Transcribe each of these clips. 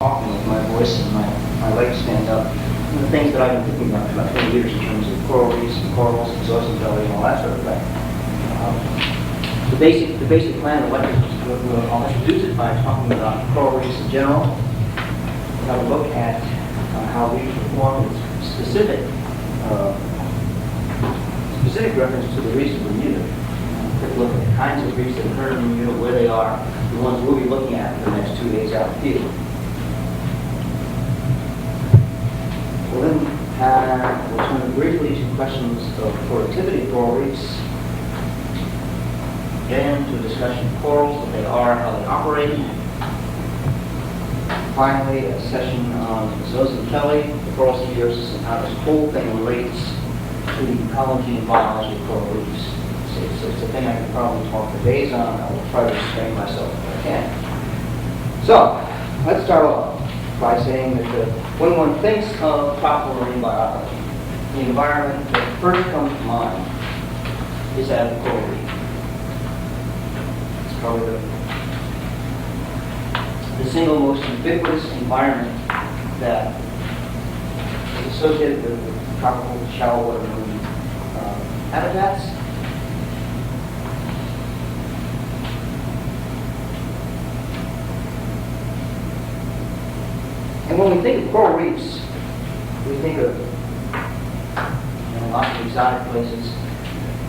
talking with my voice and my legs stand up. And the things that I've been thinking about for about 20 years in terms of coral reefs and corals and zooxanthellae and all that sort of thing. The basic plan of lecture, I'll introduce it by talking about coral reefs in general. We'll have a look at how reefs perform in specific reference to the reefs of Bermuda. Take a look at the kinds of reefs that occur in Bermuda, where they are, the ones we'll be looking at for the next 2 days out in the field. We'll then we'll turn briefly to questions of productivity of coral reefs, then to a discussion of corals, what they are, how they operate. Finally, a session on zooxanthellae, the coral symbiosis, and how this whole thing relates to the ecology and biology of coral reefs. It's a thing I could probably talk for days on. I will try to restrain myself if I can. So, let's start off by saying that when one thinks of tropical marine biology, the environment that first comes to mind is that of the coral reef. It's probably the single most ubiquitous environment that is associated with tropical shallow water marine habitats. And when we think of coral reefs, we think of lots of exotic places.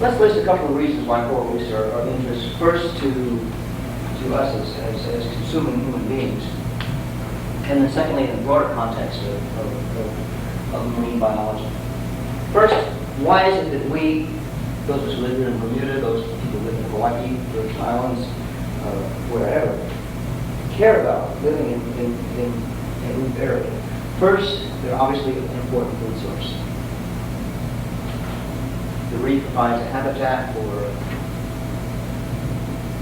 Let's list a couple of reasons why coral reefs are of interest. First, to us as consuming human beings, and then secondly, in the broader context of marine biology. First, why is it that we, those of us who live here in Bermuda, those people who live in Hawaii, Virgin Islands, wherever, care about living in a reef area? First, they're obviously an important food source. The reef provides a habitat for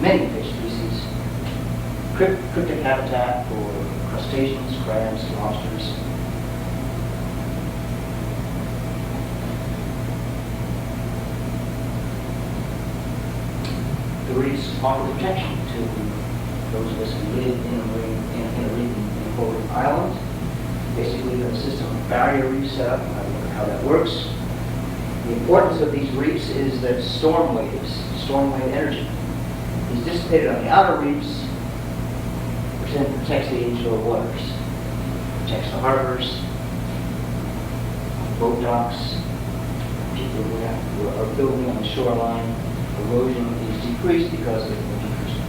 many fish species, cryptic habitat for crustaceans, crabs, lobsters. The reefs offer protection to those of us who live in a reef in a coral reef island. Basically, a system of barrier reef set up, and I'll look at how that works. The importance of these reefs is that storm wave energy, is dissipated on the outer reefs, which then protects the inshore waters, protects the harbors, boat docks, people who are building on the shoreline. Erosion is decreased because of the decreased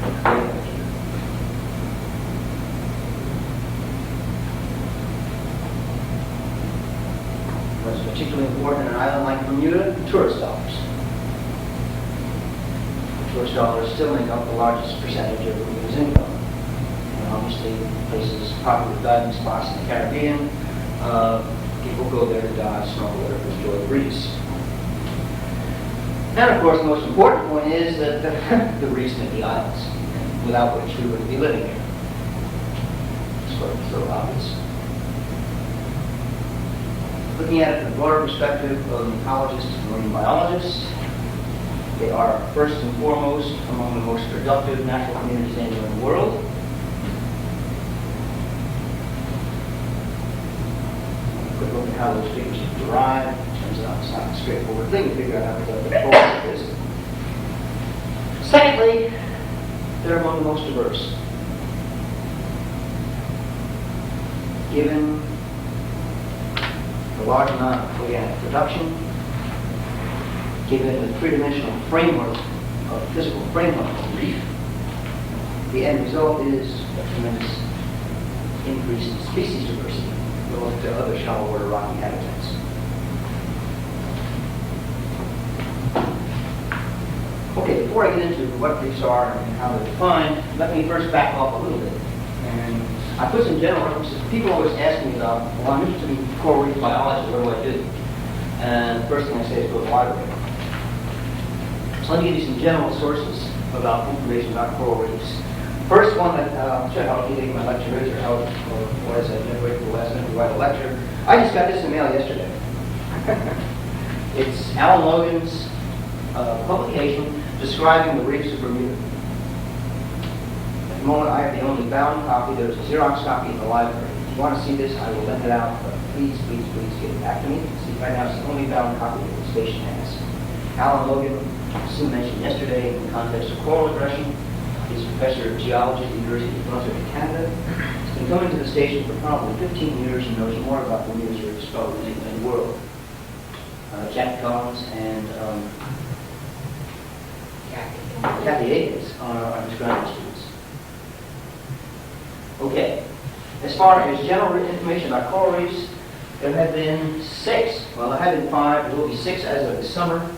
wave energy. What's particularly important in an island like Bermuda? Tourist dollars. Tourist dollars still make up the largest percentage of Bermuda's income. And obviously, places, popular diving spots in the Caribbean, people go there to dive, snorkel there, to enjoy the reefs. And of course, the most important point is that the reefs make the islands, without which we wouldn't be living here. It's sort of obvious. Looking at it from the broader perspective of an ecologist and marine biologist, they are first and foremost among the most productive natural communities anywhere in the world. A quick look at how those figures are derived. Turns out it's not a straightforward thing to figure out how the coral is. Secondly, they're among the most diverse. Given the large amount of organic production, given the three-dimensional framework of the physical framework of the reef, the end result is a tremendous increase in species diversity relative to other shallow water rocky habitats. Okay, before I get into what reefs are and how they're defined, let me first back off a little bit. And I put some general references. People always ask me about, well, I'm interested in coral reef biology, what do I do? And the first thing I say is go to the library. So let me give you some general sources about information about coral reefs. First one that, I'm sure how easy my lecture is, or how, or what is it, wait for the last minute to write a lecture. I just got this in mail yesterday. It's Alan Logan's publication describing the reefs of Bermuda. the moment, I have the only bound copy. There's a Xerox copy in the library. If you want to see this, I will lend it out, but please, please, please get it back to me. See, right now it's the only bound copy that the station has. Alan Logan, Sue mentioned yesterday in the context of coral aggression. He's a professor of geology at the University of Brunswick in Canada. He's been coming to the station for probably 15 years and knows more about Bermuda's reefs probably than anyone in the world. Jack Collins and Kathy Akins are his graduate students. Okay. As far as general information about coral reefs, there have been 6. Well, there have been 5. There will be 6 as of this summer.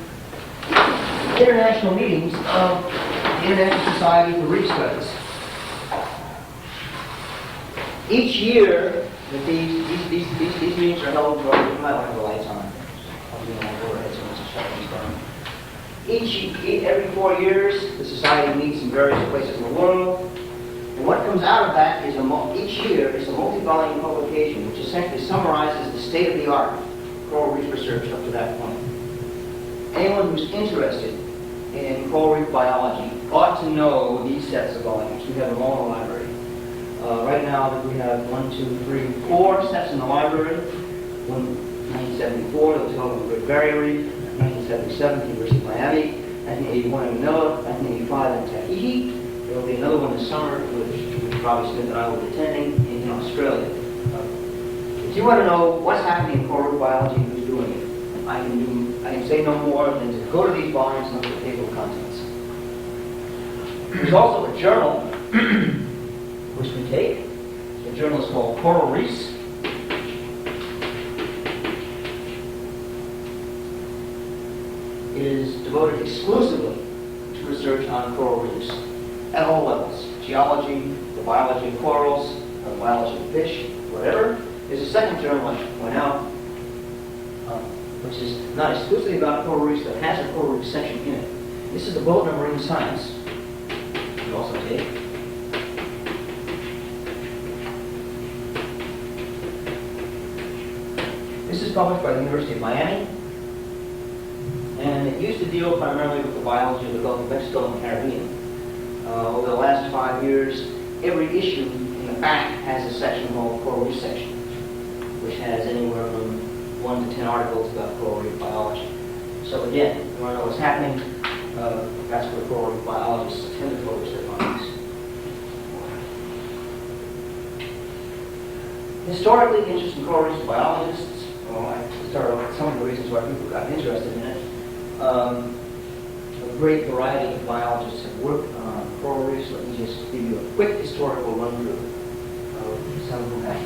International meetings of the International Society for Reef Studies. Each year, that these meetings are held. Well, you might want to have the lights on. I'll do my overhead so it's shut these down. Every 4 years, the society meets in various places in the world. And what comes out of that is each year is a multi-volume publication which essentially summarizes the state-of-the-art coral reef research up to that point. Anyone who's interested in coral reef biology ought to know these sets of volumes. We have them all in the library. Right now we have 4 sets in the library. 1974, that was held on the Great Barrier Reef. 1977, University of Miami. 1981 in Manila. 1985 in Tahiti. There will be another one this summer, which probably Smith and I will be attending in Australia. If you want to know what's happening in coral reef biology and who's doing it, I can say no more than to go to these volumes and look at the table of contents. There's also a journal which we take. The journal is called Coral Reefs. It is devoted exclusively to research on coral reefs at all levels. Geology, the biology of corals, the biology of fish, whatever. There's a second journal which went out, which is not exclusively about coral reefs, but has a coral reef section in it. This is the Bulletin of Marine Science. You also take. This is published by the University of Miami, and it used to deal primarily with the biology of the Gulf of Mexico and the Caribbean. Over the last 5 years, every issue in the back has a section called Coral Reef Section, which has anywhere from 1 to 10 articles about coral reef biology. So again, if you want to know what's happening, that's where coral reef biologists tend to focus their findings. Historically, interest in coral reef biologists, well, I started off with some of the reasons why people got interested in it. A great variety of biologists have worked on coral reefs. Let me just give you a quick historical run-through of some of them.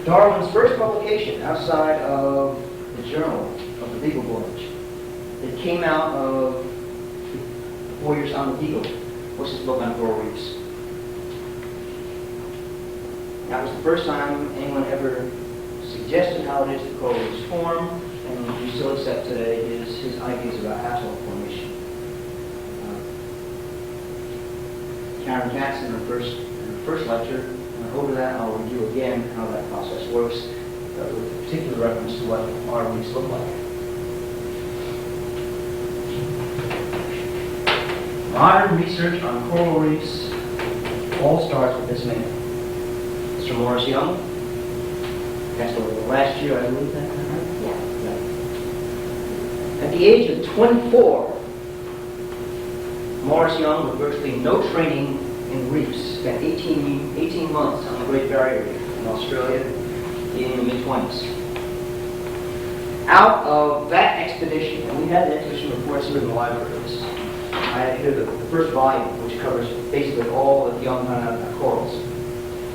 Darwin's first publication outside of the journal of the Beagle Voyage, it came out of the Voyage on the Beagle, was his book on coral reefs. That was the first time anyone ever suggested how it is that coral reefs form, and we still accept today his ideas about atoll formation. Karen Jackson, in her first lecture, and over that I'll review again how that process works, with particular reference to what our reefs look like. Modern research on coral reefs all starts with this man, Mr. Morris Young. That's over the last year, I believe that, right? Yeah. At the age of 24, Morris Young, with virtually no training in reefs, spent 18 months on the Great Barrier Reef in Australia in the mid-20s. Out of that expedition, and we had the expedition reports here in the library. I have here the first volume, which covers basically all of young corals,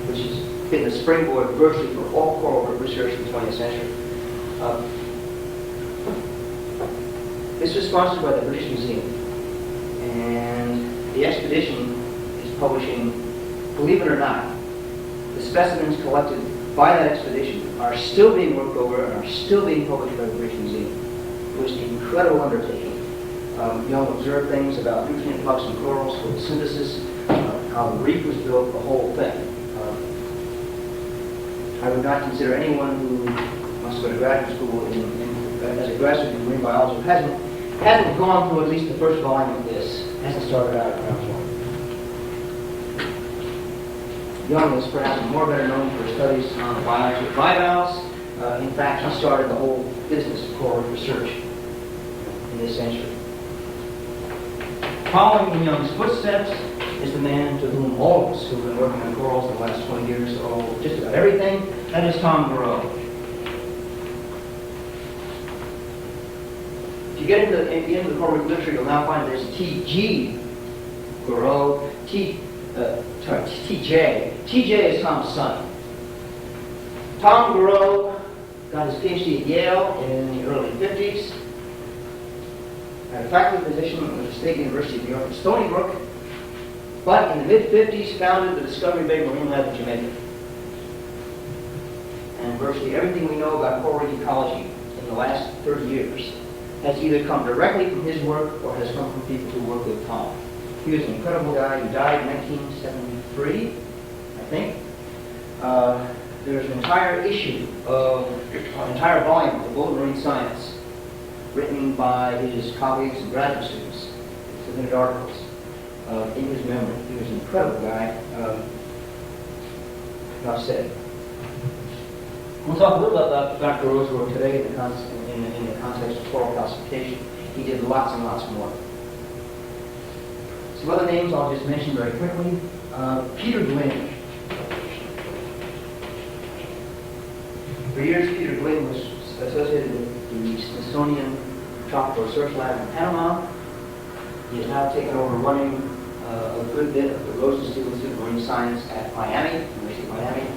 which has been the springboard virtually for all coral research in the 20th century. This was sponsored by the British Museum, and the expedition is publishing, believe it or not, the specimens collected by that expedition are still being worked over and are still being published by the British Museum. It was an incredible undertaking. Young observed things about nutrient flux in corals, photosynthesis, how the reef was built, the whole thing. I would not consider anyone who wants to go to graduate school as a graduate in marine biology who hasn't gone through at least the first volume of this hasn't started out at ground floor. Young is perhaps more better known for his studies on the biology of bivalves. In fact, he started the whole business of coral research in this century. Following in Young's footsteps is the man to whom all of us who've been working on corals the last 20 years owe just about everything. That is Tom Garreau. If you get into the coral reef literature, you'll now find there's T.G. Garreau, T.J. T.J. is Tom's son. Tom Garreau got his PhD at Yale in the early 50s. Had a faculty position at the State University of New York at Stony Brook, but in the mid-50s founded the Discovery Bay Marine Lab in Jamaica. And virtually everything we know about coral reef ecology in the last 30 years has either come directly from his work or has come from people who work with Tom. He was an incredible guy who died in 1973, I think. There's an entire issue an entire volume of World Marine Science written by his colleagues and graduate students, submitted articles in his memory. He was an incredible guy. Enough said. We'll talk a little bit about Dr. Garreau's work today in the context of coral calcification. He did lots and lots more. Some other names I'll just mention very quickly. Peter Glynn. For years, Peter Glynn was associated with the Smithsonian Tropical Research Lab in Panama. He has now taken over running a good bit of the Rosenstiel Institute of Marine Science at University of Miami.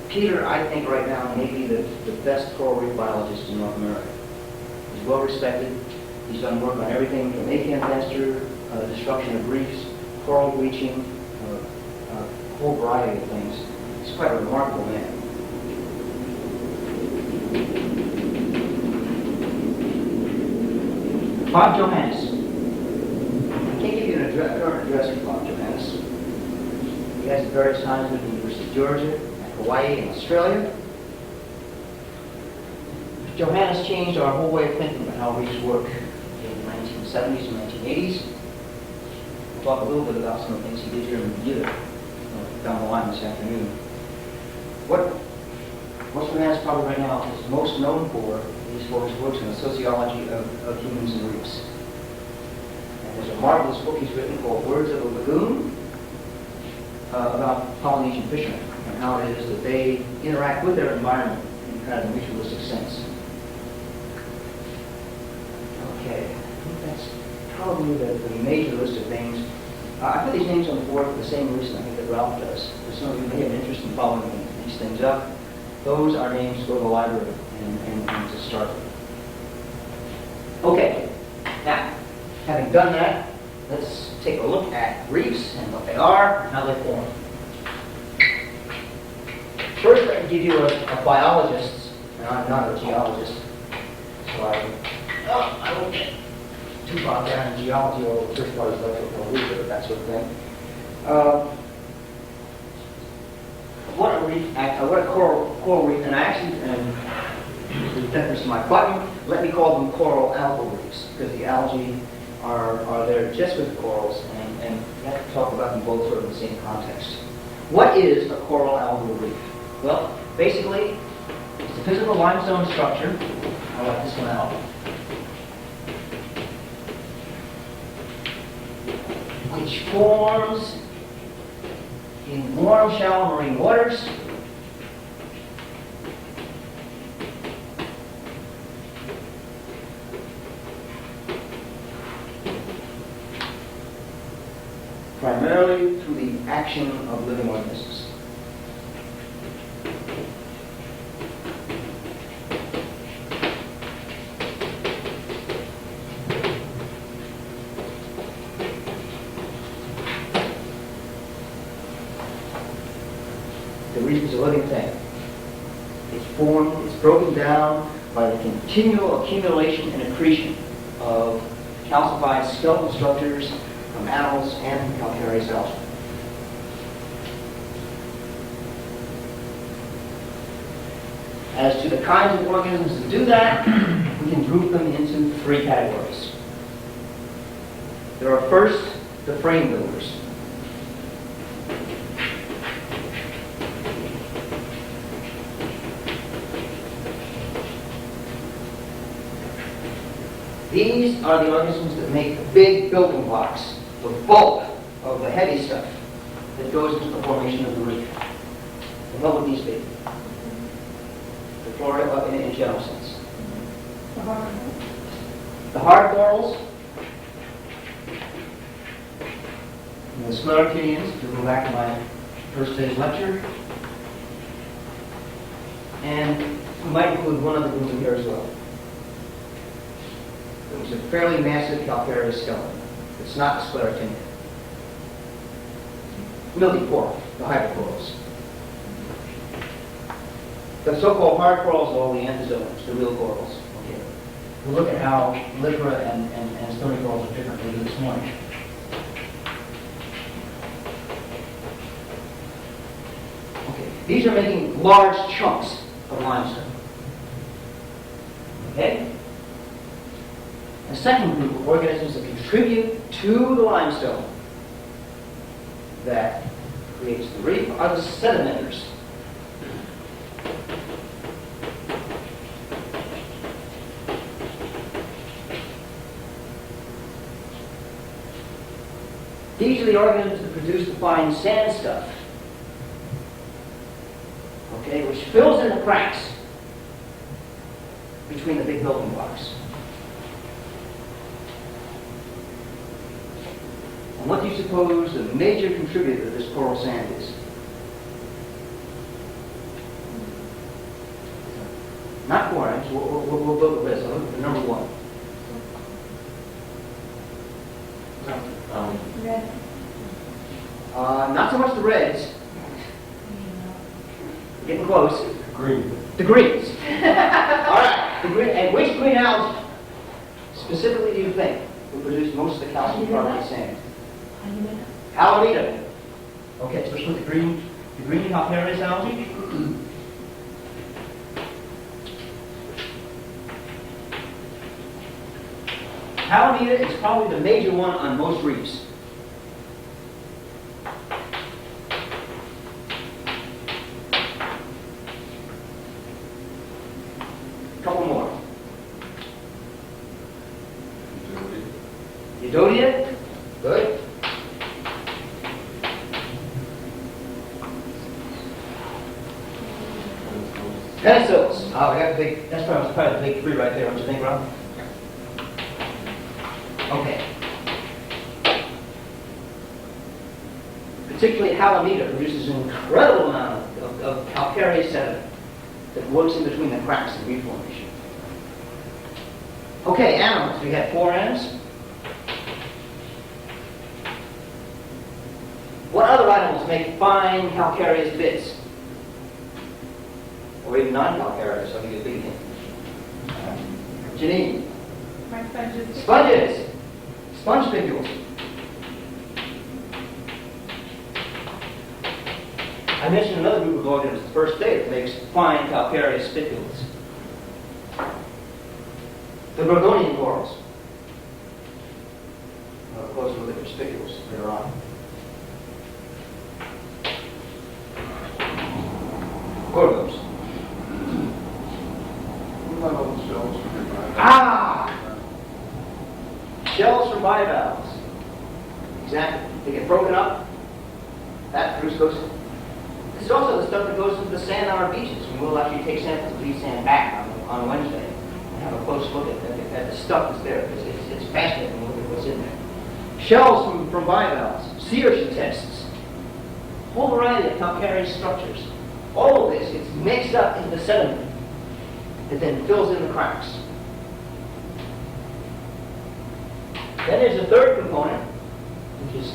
Peter, I think right now, may be the best coral reef biologist in North America. He's well respected. He's done work on everything from acan pester, destruction of reefs, coral bleaching, a whole variety of things. He's quite a remarkable man. Bob Johannes. I can't give you an current address for Bob Johannes. He has at various times been at the University of Georgia, Hawaii, and Australia. Johannes changed our whole way of thinking about how reefs work in the 1970s and 1980s. We'll talk a little bit about some of the things he did here in Bermuda down the line this afternoon. What Johannes probably right now is most known for is for his works in the sociology of humans and reefs. And there's a marvelous book he's written called Words of a Lagoon about Polynesian fishermen and how it is that they interact with their environment in kind of a mutualistic sense. Okay, I think that's probably the major list of things. I put these names on the board for the same reason I think that Ralph does. Because some of you may have an interest in following these things up. Those are names to go to the library and to start with. Okay, now, having done that, let's take a look at reefs and what they are and how they form. First, let me give you a biologist, and I'm not a geologist, so I won't get too bogged down in geology or the first part of the lecture, research, that sort of thing. What a coral reef, and I actually, with reference to my button, let me call them coral algal reefs, because the algae are there just with the corals, and we have to talk about them both sort of in the same context. What is a coral algal reef? Well, basically, it's a physical limestone structure. I'll let this one out. Which forms in warm, shallow marine waters. Primarily through the action of living organisms. The reef is a living thing. It's formed, it's broken down by the continual accumulation and accretion of calcified skeletal structures from animals and calcareous algae. As to the kinds of organisms that do that, we can group them into three categories. There are first the frame builders. These are the organisms that make the big building blocks, the bulk of the heavy stuff that goes into the formation of the reef. And what would these be? The flora in a general sense. The hard corals, and the sclerotinians, to go back to my first day's lecture. And we might include one other group in here as well. It was a fairly massive calcareous skeleton. It's not the sclerotinian. Milky coral, the hydrocorals. The so-called hard corals are all the anthozoans, the real corals. Okay. We'll look at how Libra and stony corals are different later this morning. Okay. These are making large chunks of limestone. Okay? A second group of organisms that contribute to the limestone that creates the reef are the sedimenters. These are the organisms that produce the fine sand stuff, okay, which fills in the cracks between the big building blocks. And what do you suppose the major contributor to this coral sand is? Not orange. We'll go with this. Number one. Red. Not so much the reds. Getting close. Green. The greens. All right. The green. And which green algae specifically do you think will produce most of the calcium carbonate sand? Alameda. Okay, so let's look at the green calcareous algae. Alameda is probably the major one on most reefs. Couple more. Eudodia. Good. Penicillins. Oh, we got the big, that's probably the big three right there, don't you think, Rob? Okay. Particularly Alameda produces an incredible amount of calcareous sediment that works in between the cracks in reef formation. Okay, animals. We had 4 animals. What other animals make fine calcareous bits? Or even non-calcareous, I'll give you a big hint. Janine. Sponges. Sponge spicules. I mentioned another group of organisms the first day that makes fine calcareous spicules. The Gorgonian corals. We'll have a closer look at their spicules later on. Gorgons. Shells from bivalves. Exactly. They get broken up. That produces goes. This is also the stuff that goes into the sand on our beaches. And we'll actually take samples of beach sand back on Wednesday and have a close look at the stuff that's there. It's fascinating to look at what's in there. Shells from bivalves. Sea urchin tests. A whole variety of calcareous structures. All of this gets mixed up into the sediment that then fills in the cracks. Then there's a third component, which is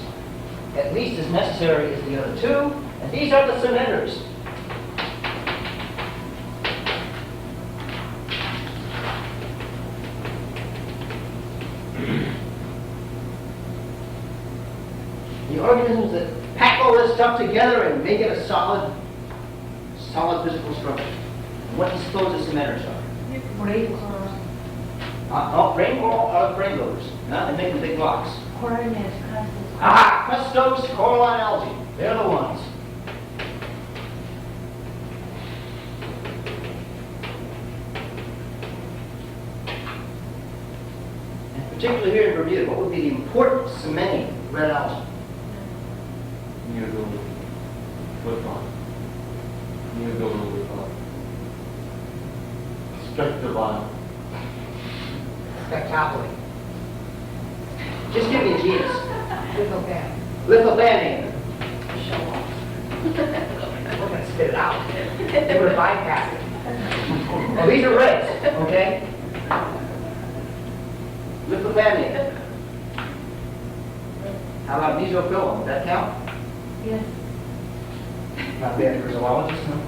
at least as necessary as the other two, and these are the cementers. The organisms that pack all this stuff together and make it a solid physical structure. And what do you suppose the cementers are? Rain. Rain coral are frame builders. No, they make the big blocks. Ah, custos coralline algae. They're the ones. And particularly here in Bermuda, what would be the important cementing red algae? You go with on. You go with on. Spectravon. Spectacularly. Just give me a genus. Lithobanian. We're going to spit it out. We're going to bypass it. Well, these are reds, okay? Lithobanian. How about mesophyllum? Would that count? Yes. Not bad for zoologists, huh?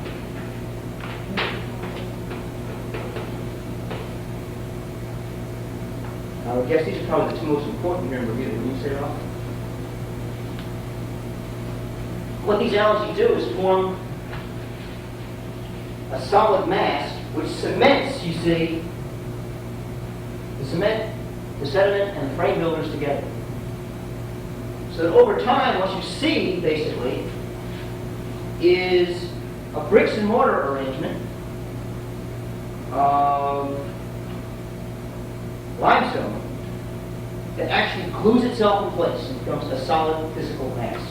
I would guess these are probably the two most important here in Bermuda. Wouldn't you say, Ralph? What these algae do is form a solid mass which cements, you see, the cement, the sediment, and the frame builders together. So that over time, what you see, basically, is a bricks and mortar arrangement of limestone that actually glues itself in place and becomes a solid physical mass.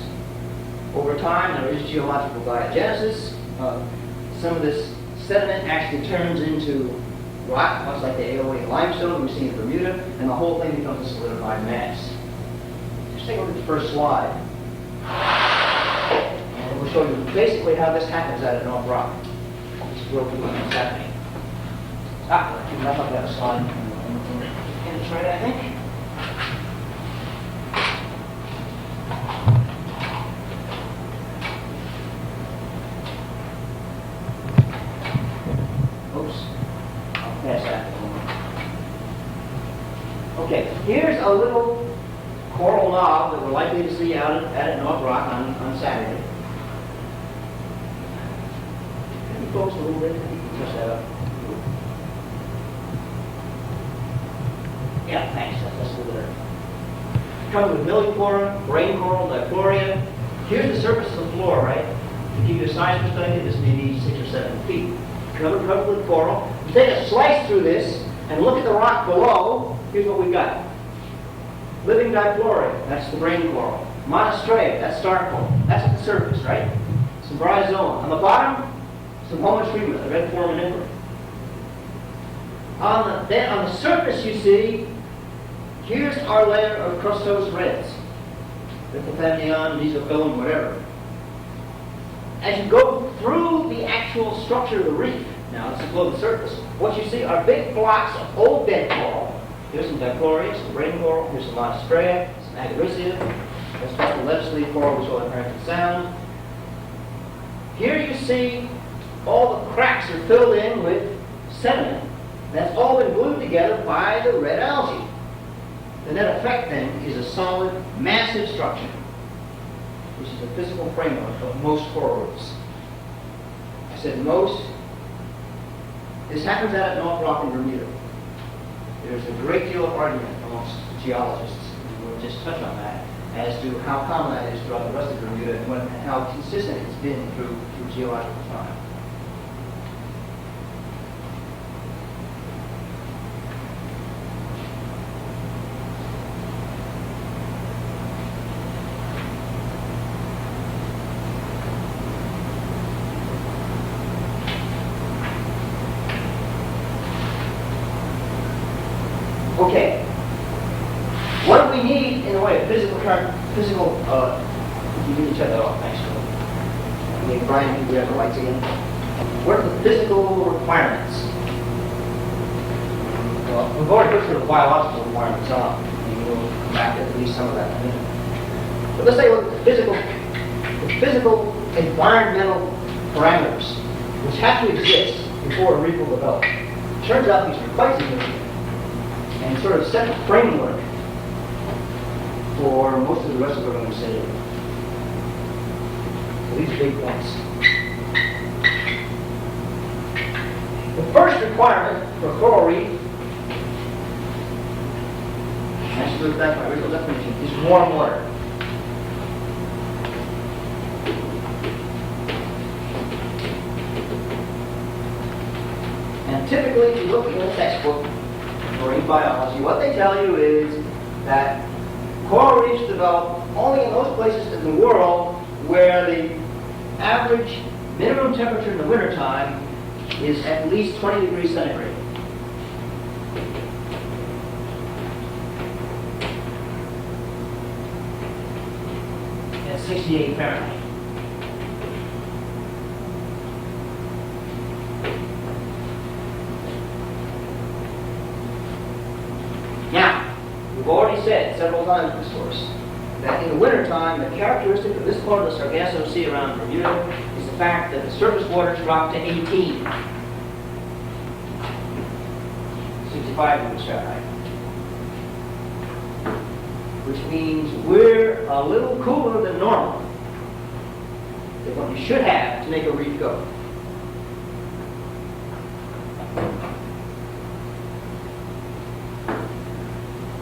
Over time, there is geological diagenesis. Some of this sediment actually turns into rock, much like the Aeolian limestone we see in Bermuda, and the whole thing becomes a solidified mass. Just take a look at the first slide. And we'll show you basically how this happens out at North Rock. This world is happening. I thought I have a slide. And it's right, I think. Oops. I'll pass that. Okay, here's a little coral knob that we're likely to see out at North Rock on Saturday. Can you focus a little bit? You can touch that up. Yeah, thanks. That's a little better. Covered with millipora, brain coral, dichloria. Here's the surface of the floor, right? To give you a size perspective, this may be 6 or 7 feet. Covered with coral. You take a slice through this and look at the rock below. Here's what we've got. Living dichloria, that's the brain coral. Monostraea, that's star coral. That's at the surface, right? Some bryozoa. On the bottom, some homotrema, the red foraminifera. Then on the surface, you see, here's our layer of crustose reds. Lithophamnion, mesophyllum, whatever. As you go through the actual structure of the reef, now it's below the surface, what you see are big blocks of old dead coral. Here's some dichloria, some brain coral, here's some monostraea, some agaricea, that's got the lettuce leaf coral, which will inherit sound. Here you see all the cracks are filled in with sediment. That's all been glued together by the red algae. The net effect then is a solid, massive structure, which is the physical framework of most coral reefs. I said most. This happens out at North Rock in Bermuda. There's a great deal of argument amongst geologists, and we'll just touch on that, as to how common that is throughout the rest of Bermuda and how consistent it's been through geological time. Okay. What do we need in the way of physical, you need to shut that off, thanks. Okay, Brian, can we have the lights again? What are the physical requirements? Well, we've already put sort of biological requirements on, and we'll come back to at least some of that in a minute. But let's say what the physical environmental parameters, which have to exist before a reef will develop. Turns out these are quite significant, and sort of set the framework for most of the rest of what I'm going to say. So these big points. The first requirement for a coral reef, I mentioned goes back to my original definition, is warm water. And typically, if you look in a textbook or in biology, what they tell you is that coral reefs develop only in those places in the world where the average minimum temperature in the wintertime is at least 20 degrees centigrade. And 68 Fahrenheit. Now, we've already said several times in this course that in the wintertime, the characteristic of this part of the Sargasso Sea around Bermuda is the fact that the surface waters drop to 18, 65 degrees Fahrenheit, which means we're a little cooler than normal, than what you should have to make a reef go.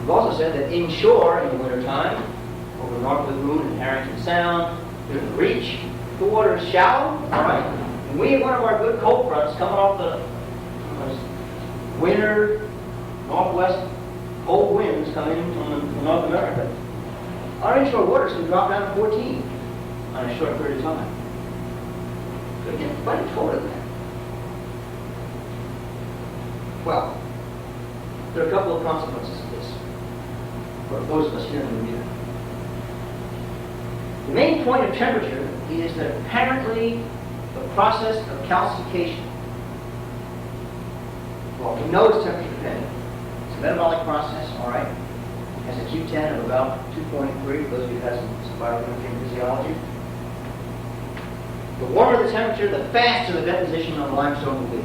We've also said that inshore in the wintertime, over north of the Moon and Harrington Sound, there's a reach. The water is shallow, all right? And we have one of our good cold fronts coming off the winter, northwest cold winds coming from North America. Our inshore waters can drop down to 14 on a short period of time. So it gets quite colder than that. Well, there are a couple of consequences of this for those of us here in Bermuda. The main point of temperature is that apparently the process of calcification, well, we know it's temperature dependent. It's a metabolic process, all right. It has a Q10 of about 2.3 for those of you who have some biochemistry and physiology. The warmer the temperature, the faster the deposition of limestone will be.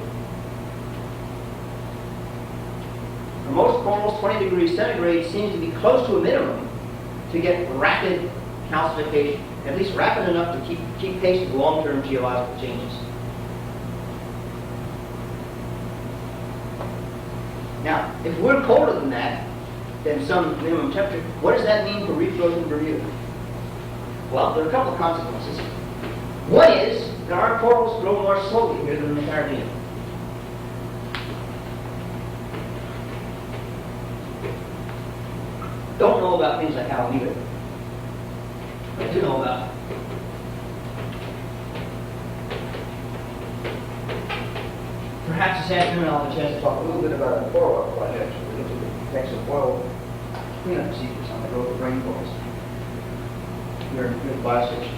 For most corals, 20 degrees centigrade seems to be close to a minimum to get rapid calcification, at least rapid enough to keep pace with long-term geological changes. Now, if we're colder than that, than some minimum temperature, what does that mean for reef growth in Bermuda? Well, there are a couple of consequences. One is that our corals grow more slowly here than in the Caribbean. Don't know about things like Alameda. I do know about it. Perhaps this afternoon I'll have a chance to talk a little bit about a coral oil project. We're looking at the effects of oil cleanup procedures on the growth of rainforest here in the biostation.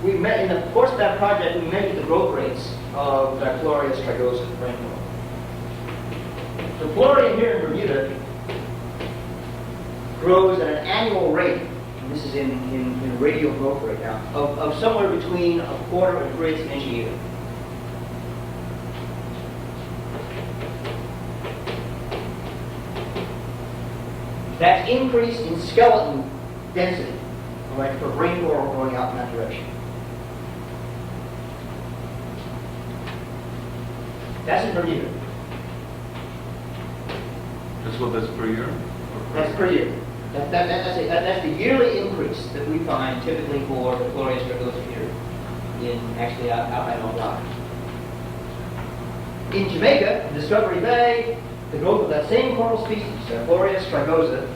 We met, in the course of that project, we measured the growth rates of Diploria strigosa rainforest. The Diploria here in Bermuda grows at an annual rate, and this is in radial growth rate now, of somewhere between a quarter and 3/8 inch a year. That's increase in skeleton density, all right, for brain coral growing out in that direction. That's in Bermuda. That's what that's per year? That's per year. That's the yearly increase that we find typically for the Diploria strigosa here in actually out on rock. In Jamaica, in Discovery Bay, the growth of that same coral species, Diploria strigosa,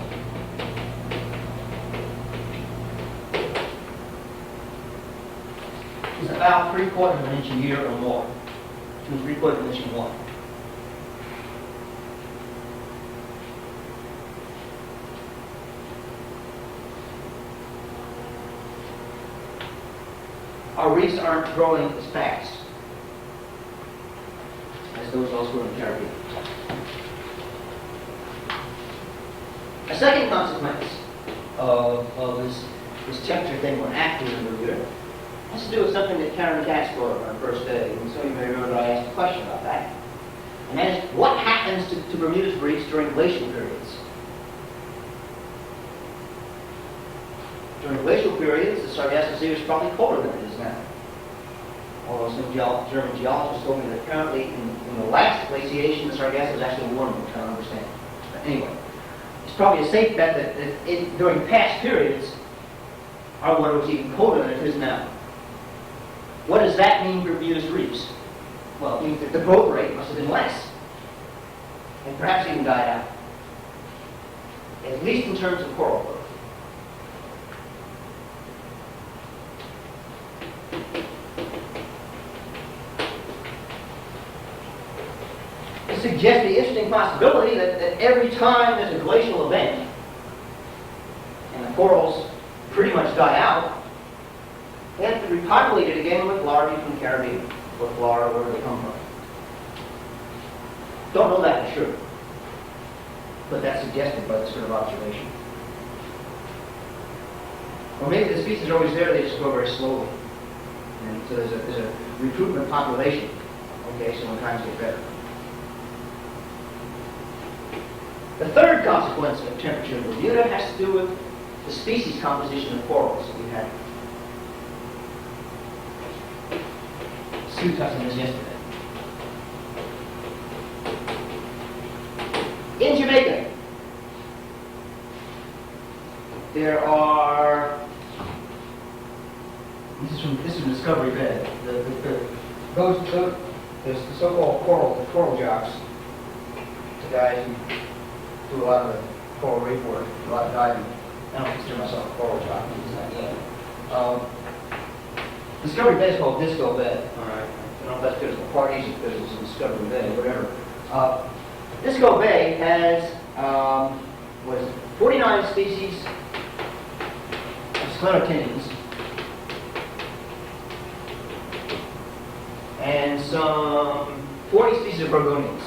is about 3/4 of an inch a year or more, to 3/4 of an inch or more. Our reefs aren't growing as fast as those elsewhere in the Caribbean. A second consequence of this temperature thing we're active in Bermuda has to do with something that Karen Katz brought up on our first day, and some of you may remember I asked a question about that. And that is, what happens to Bermuda's reefs during glacial periods? During glacial periods, the Sargasso Sea was probably colder than it is now. Although some German geologists told me that apparently in the last glaciation, the Sargasso was actually warmer, which I don't understand. But anyway, it's probably a safe bet that during past periods, our water was even colder than it is now. What does that mean for Bermuda's reefs? Well, it means that the growth rate must have been less, and perhaps even died out, at least in terms of coral growth. It suggests the interesting possibility that every time there's a glacial event, and the corals pretty much die out, they have to be repopulated again with larvae from the Caribbean, or Florida, wherever they come from. Don't know that for sure, but that's suggested by this sort of observation. Or maybe the species are always there, they just grow very slowly. And so there's a recruitment population, okay, so when times get better. The third consequence of temperature in Bermuda has to do with the species composition of corals. We had Sue touched on this yesterday. In Jamaica, there are, this is from Discovery Bay, there's the so-called coral jocks, the guys who do a lot of the coral reef work, a lot of diving. I don't consider myself a coral jock, Discovery Bay is called Disco Bay. All right. I don't know if that's because of the parties or because it's in Discovery Bay, whatever. Disco Bay has 49 species of sclerotinians and some 40 species of gorgonians.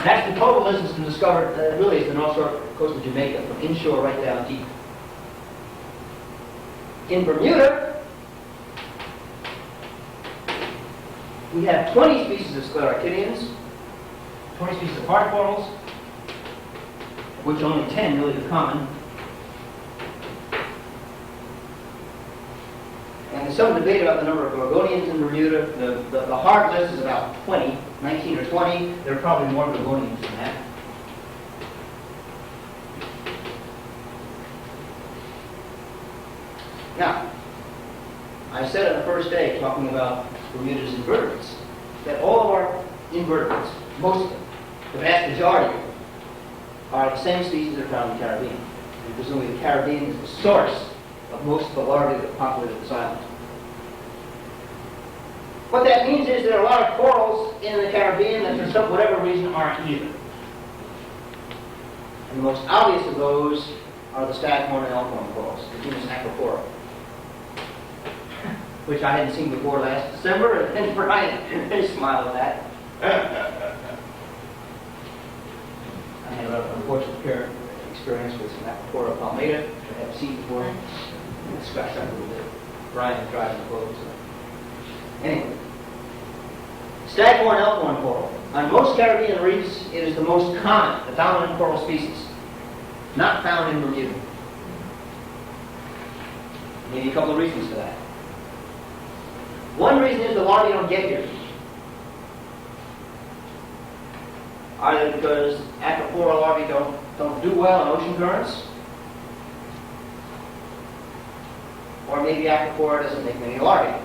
That's the total list that's been discovered, really is the north shore coast of Jamaica, from inshore right down deep. In Bermuda, we have 20 species of sclerotinians, 20 species of hard corals, of which only 10 really are common. And there's some debate about the number of gorgonians in Bermuda. The hard list is about 20, 19 or 20. There are probably more gorgonians than that. Now, I said on the first day, talking about Bermuda's invertebrates, that all of our invertebrates, most of them, the vast majority of them, are the same species that are found in the Caribbean. And presumably the Caribbean is the source of most of the larvae that populated this island. What that means is there are a lot of corals in the Caribbean that for some whatever reason aren't either. And the most obvious of those are the staghorn and elkhorn corals, the genus Acropora, which I hadn't seen before last December, and Brian smiled at that. I had an unfortunate experience with some Acropora palmata, which I hadn't seen before. I scratched up a little bit. Brian had driven the boat. Anyway, staghorn elkhorn coral. On most Caribbean reefs, it is the most common, the dominant coral species, not found in Bermuda. Maybe a couple of reasons for that. One reason is the larvae don't get here. Either because Acropora larvae don't do well in ocean currents, or maybe Acropora doesn't make many larvae.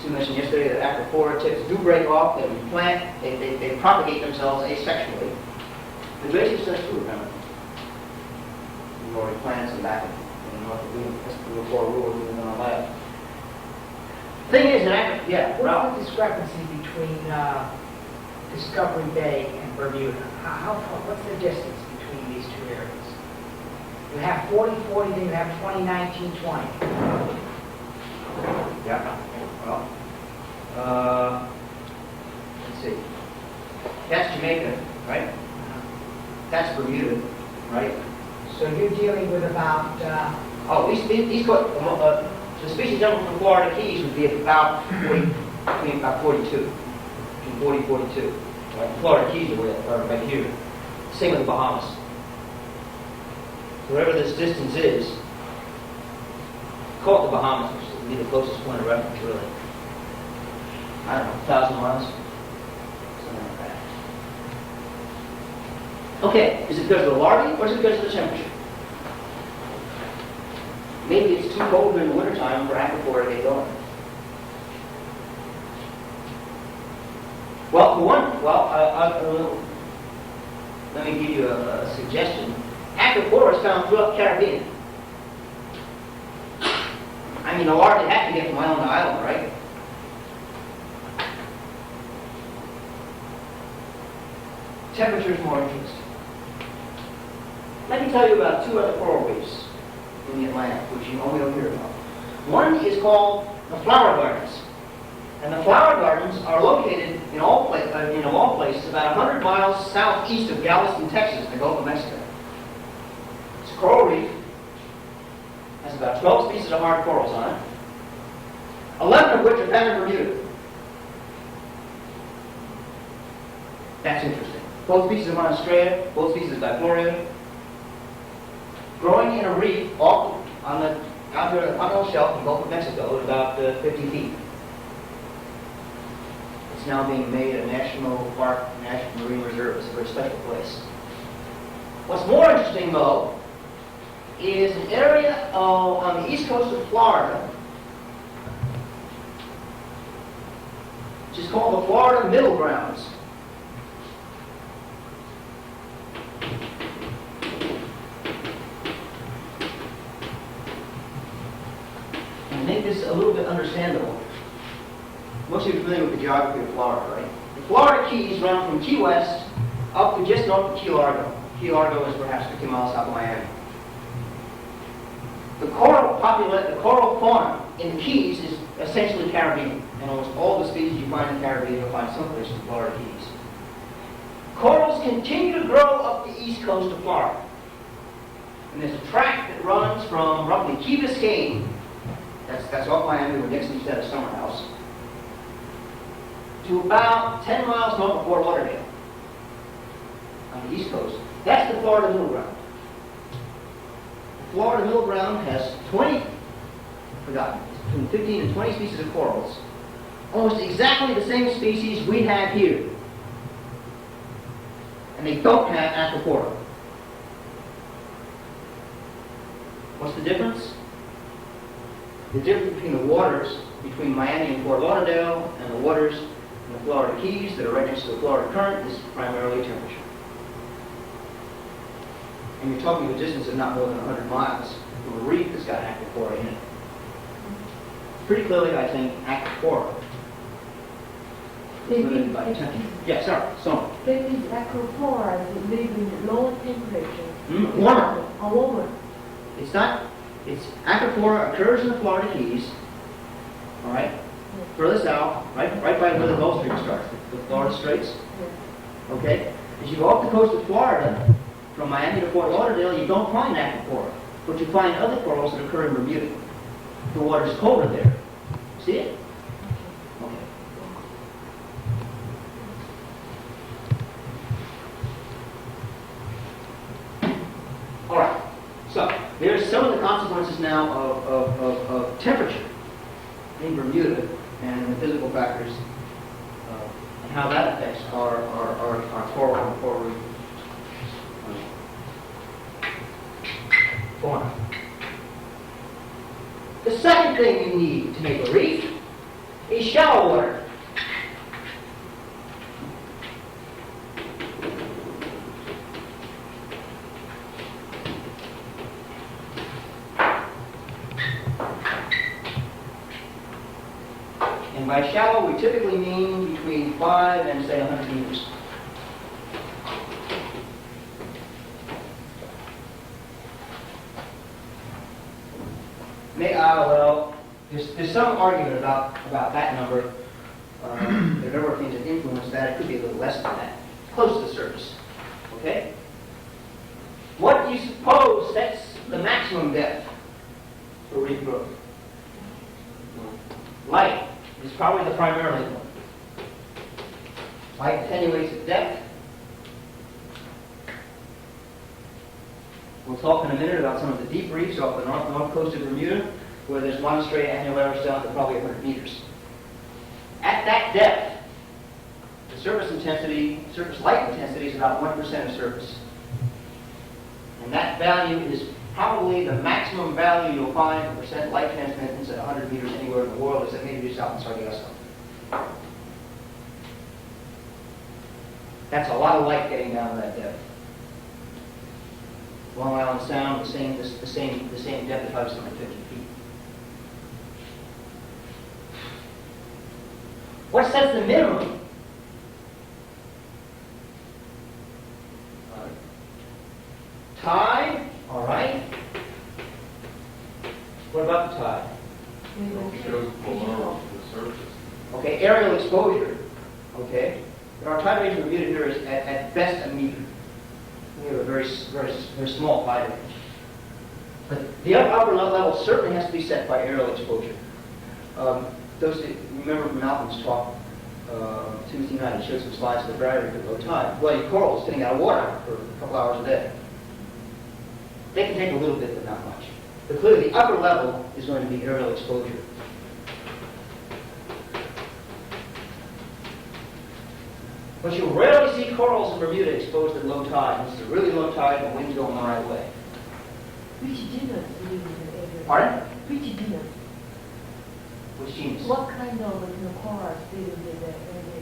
Sue mentioned yesterday that Acropora tips do break off, that when you plant, they propagate themselves asexually. The glaciers says too, remember. We've already planted some back in the north of Reef. That's the Acropora rule we've been on our lab. Thing is, What's the discrepancy between Discovery Bay and Bermuda? What's the distance between these two areas? You have 40-40, then you have 20-19-20. Yeah. Well, let's see. That's Jamaica, right? That's Bermuda, right? So you're dealing with about... the species number from Florida Keys would be about 40, between about 42, between 40 and 42. Right? Florida Keys are right here. Same with the Bahamas. Wherever this distance is, call it the Bahamas, which would be the closest point of reference, really. I don't know, 1,000 miles? Something like that. Okay, is it because of the larvae or is it because of the temperature? Maybe it's too cold during the wintertime for acropora to get going. Well, for one, let me give you a suggestion. Acropora is found throughout the Caribbean. I mean, the larvae have to get from island to island, right? Temperature is more interesting. Let me tell you about two other coral reefs in the Atlantic, which you only don't hear about. One is called the flower gardens. And the flower gardens are located in all places about 100 miles southeast of Galveston, Texas, in the Gulf of Mexico. It's a coral reef. Has about 12 species of hard corals on it. 11 of which are found in Bermuda. That's interesting. Both species of Monostraea, both species of Diplorea, growing in a reef out here on the continental shelf in the Gulf of Mexico at about 50 feet. It's now being made a national park, national marine reserve. It's a very special place. What's more interesting, though, is an area on the east coast of Florida, which is called the Florida Middle Grounds. And make this a little bit understandable. Most of you are familiar with the geography of Florida, right? The Florida Keys run from Key West up to just north of Key Largo. Key Largo is perhaps 50 miles south of Miami. The coral fauna in the Keys is essentially Caribbean, and almost all the species you find in the Caribbean you'll find someplace in the Florida Keys. Corals continue to grow up the east coast of Florida. And there's a tract that runs from roughly Key Biscayne, that's off Miami where Nixon used to have a summer house, to about 10 miles north of Fort Lauderdale on the east coast. That's the Florida Middle Ground. The Florida Middle Ground has between 15 and 20 species of corals, almost exactly the same species we have here. And they don't have acropora. What's the difference? The difference between the waters between Miami and Fort Lauderdale and the waters in the Florida Keys that are right next to the Florida current is primarily temperature. And you're talking a distance of not more than 100 miles from a reef that's got acropora in it. Pretty clearly, I think, acropora is limited by temperature. Yeah, sorry. That is acropora that live in low temperature. Warmer. Or warmer. It's not. Acropora occurs in the Florida Keys. All right. Further south, right by where the Gulf Stream starts, the Florida Straits. Okay. As you go up the coast of Florida, from Miami to Fort Lauderdale, you don't find acropora, but you find other corals that occur in Bermuda. The water's colder there. See it? Okay. All right. So there's some of the consequences now of temperature in Bermuda and the physical factors and how that affects our coral and coral reef fauna. The second thing you need to make a reef is shallow water. And by shallow, we typically mean between 5 and, say, 100 meters. Well, there's some argument about that number. There are a number of things that influence that. It could be a little less than that. Close to the surface. Okay? What do you suppose sets the maximum depth for reef growth? Light is probably the primary one. Light attenuates at depth. We'll talk in a minute about some of the deep reefs off the north coast of Bermuda, where there's Monostraea annularis down to probably 100 meters. At At that depth, the surface light intensity is about 1% of surface. And that value is probably the maximum value you'll find for percent light transmittance at 100 meters anywhere in the world, except maybe just out in Sargasso. That's a lot of light getting down to that depth. Long Island Sound, the same depth if I was somewhere 50 feet. What sets the minimum? Tide, all right. What about the tide? It shows below the surface. Okay, aerial exposure. Okay, our tide range in Bermuda here is at best a meter. We have a very small tide range. But the upper level certainly has to be set by aerial exposure. Those that remember from Malcolm's talk, Tuesday night, he showed some slides of the gravity at low tide. Bloody corals sitting out of water for a couple hours a day. They can take a little bit, but not much. But clearly, the upper level is going to be aerial exposure. But you'll rarely see corals in Bermuda exposed at low tide. This is a really low tide and the wind's going the right way. Which genus live in the area? Pardon? Which genus? Which genus? What kind of corals live in the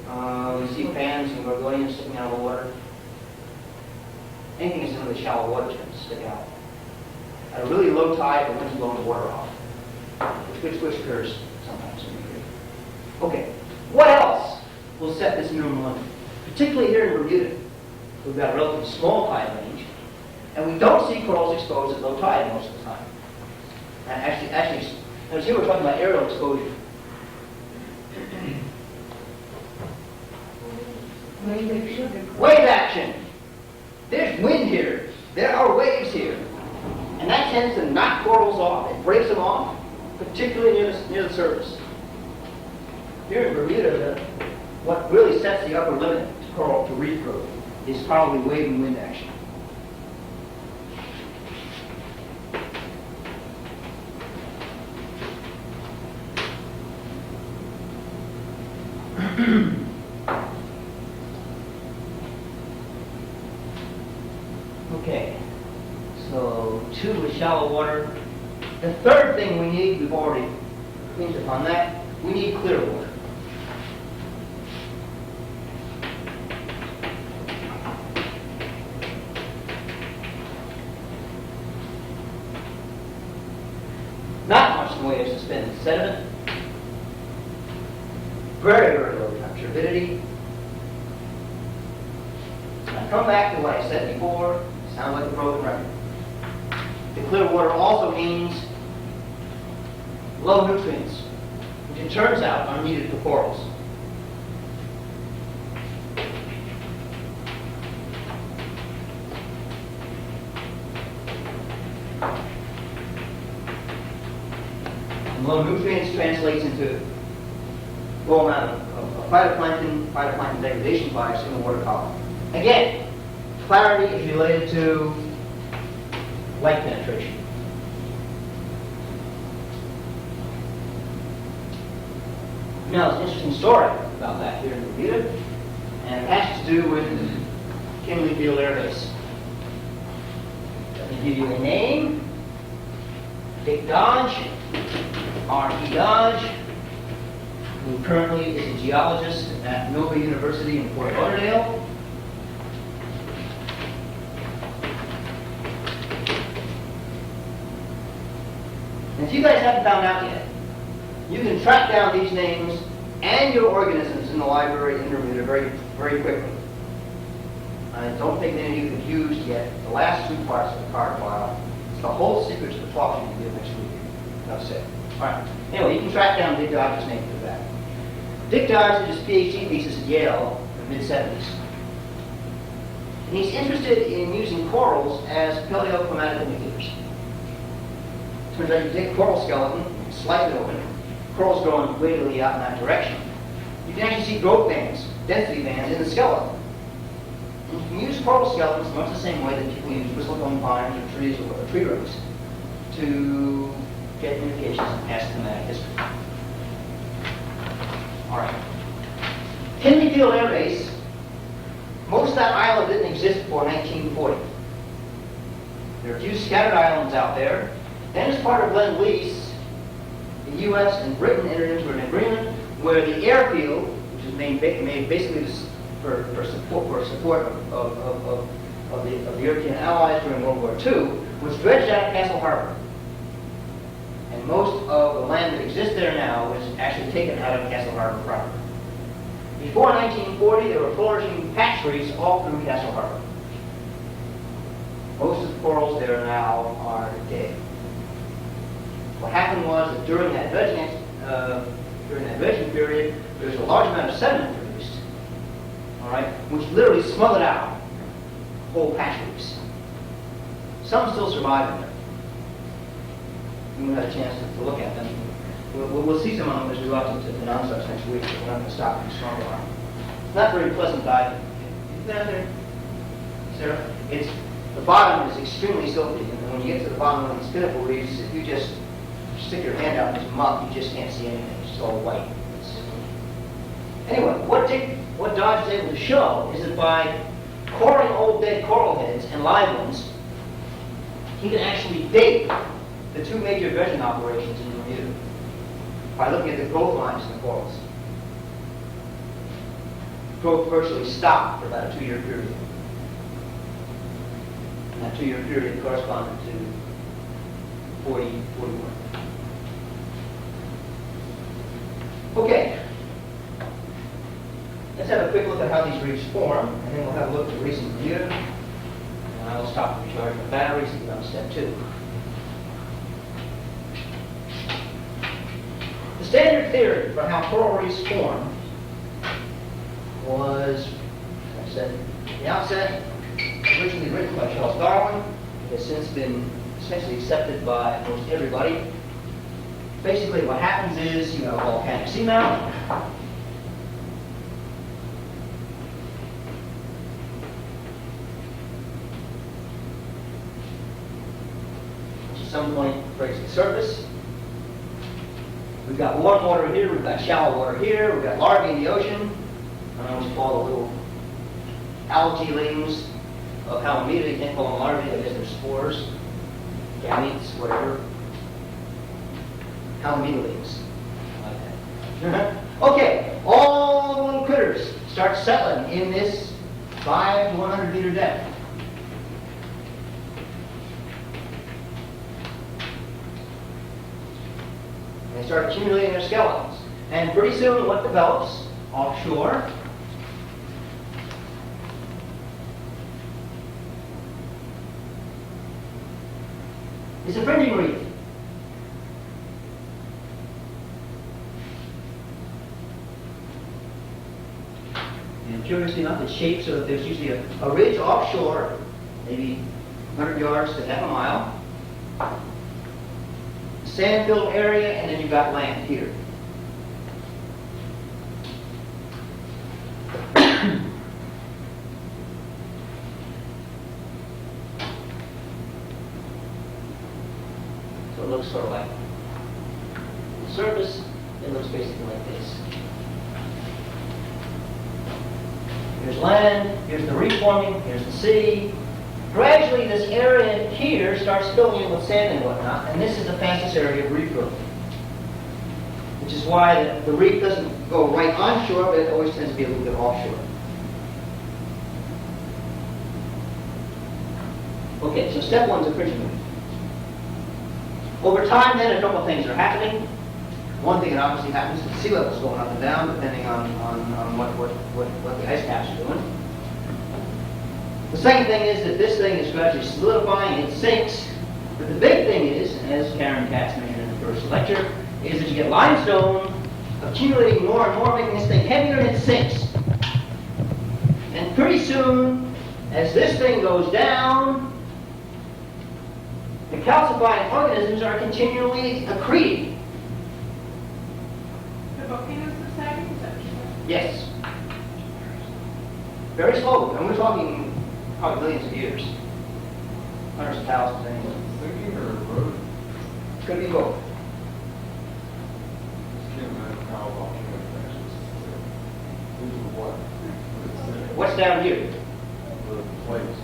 area? You see fans and gorgonians sticking out of the water. Anything that's in really shallow water is going to stick out. At a really low tide, the wind's blowing the water off. Which occurs sometimes in Bermuda. Okay, what else will set this minimum limit? Particularly here in Bermuda, we've got a relatively small tide range, and we don't see corals exposed at low tide most of the time. And actually, now here we're talking about aerial exposure. Wave action. There's wind here. There are waves here. And that tends to knock corals off. It breaks them off, particularly near the surface. Here in Bermuda, what really sets the upper limit to reef growth is probably wave and wind action. Okay, so 2 is shallow water. The third thing we need, we've already hinged upon that, we need clear water. Not much in the way of suspended sediment. Very, very low turbidity. Now come back to what I said before. Sounds like a broken record. The clear water also means low nutrients, which it turns out are needed for corals. And low nutrients translates into low amount of phytoplankton degradation bias in the water column. Again, clarity is related to light penetration. Now, there's an interesting story about that here in Bermuda, and it has to do with Kinley Field Air Base. Let me give you a name. Dick Dodge, R.E. Dodge, who currently is a geologist at Nova University in Fort Lauderdale. And if you guys haven't found out yet, you can track down these names and your organisms in the library in Bermuda very, very quickly. I don't think any of you have used yet the last 2 parts of the card file. It's the whole secret to the talk you can give next week. Enough said. All right. Anyway, you can track down Dick Dodge's name for that. Dick Dodge did his PhD thesis at Yale in the mid-70s. And he's interested in using corals as paleoclimatic indicators. Turns out you take a coral skeleton, slice it open, corals growing radially out in that direction. You can actually see growth bands, density bands in the skeleton. And you can use coral skeletons much the same way that people use bristlecone pines or trees or tree roots to get indications of past climatic history. All right. Tinley Field Air Base, most of that island didn't exist before 1940. There are a few scattered islands out there. Then as part of Lend-Lease, the U.S. and Britain entered into an agreement where the airfield, which is made basically for support of the European Allies during World War II, was dredged out of Castle Harbor. And most of the land that exists there now was actually taken out of Castle Harbor proper. Before 1940, there were flourishing patch reefs all through Castle Harbor. Most of the corals there now are dead. What happened was that during that dredging period, there was a large amount of sediment produced, all right, which literally smothered out whole patch reefs. Some still survive in there. We haven't had a chance to look at them. We'll see some of them as we go out to the non-stars next week, but we're not going to stop and strong alarm. It's not very pleasant diving. Isn't that there, Sarah? The bottom is extremely silty, and when you get to the bottom of these pinnacle reefs, if you just stick your hand out in this muck, you just can't see anything. It's just all white. Anyway, what Dodge is able to show is that by coring old dead coral heads and live ones, he can actually date the two major dredging operations in Bermuda by looking at the growth lines in the corals. Growth virtually stopped for about a 2-year period. And that 2-year period corresponded to 41. Okay. Let's have a quick look at how these reefs form, and then we'll have a look at the reefs in Bermuda. And I will stop to recharge my batteries and get on step 2. The standard theory for how coral reefs form was, as I said at the outset, originally written by Charles Darwin. It has since been essentially accepted by most everybody. Basically what happens is you have a volcanic seamount. Which at some point breaks the surface. We've got warm water here, we've got shallow water here, we've got larvae in the ocean. I always call the little algae lings of Halimeda. You can't call them larvae, I guess they're spores, gametes, whatever. Halimeda lings. Like that. Okay, all the little critters start settling in this 5 to 100 meter depth. They start accumulating their skeletons. And pretty soon what develops offshore is a fringing reef. And curiously enough, it's shaped so that there's usually a ridge offshore, maybe 100 yards to half a mile, sand-filled area, and then you've got land here. So it looks sort of like the surface. It looks basically like this. Here's land, here's the reef forming, here's the sea. Gradually, this area here starts filling in with sand and whatnot, and this is the fastest area of reef growth. Which is why the reef doesn't go right onshore, but it always tends to be a little bit offshore. Okay, so step 1 is a fringing reef. Over time, then, a couple of things are happening. One thing that obviously happens is sea levels going up and down, depending on what the ice caps are doing. The second thing is that this thing is gradually solidifying, it sinks. But the big thing is, as Karen Katz mentioned in the first lecture, is that you get limestone accumulating more and more, making this thing heavier, and it sinks. And pretty soon, as this thing goes down, the calcifying organisms are continually accreting. The volcanoes subsiding? Is that what you said? Yes. Very slowly, and we're talking probably millions of years. Hundreds of thousands anyway. Thinking or road? It's going to be both. Just can't imagine how volcano crashes. Into what? What's down here? The plates.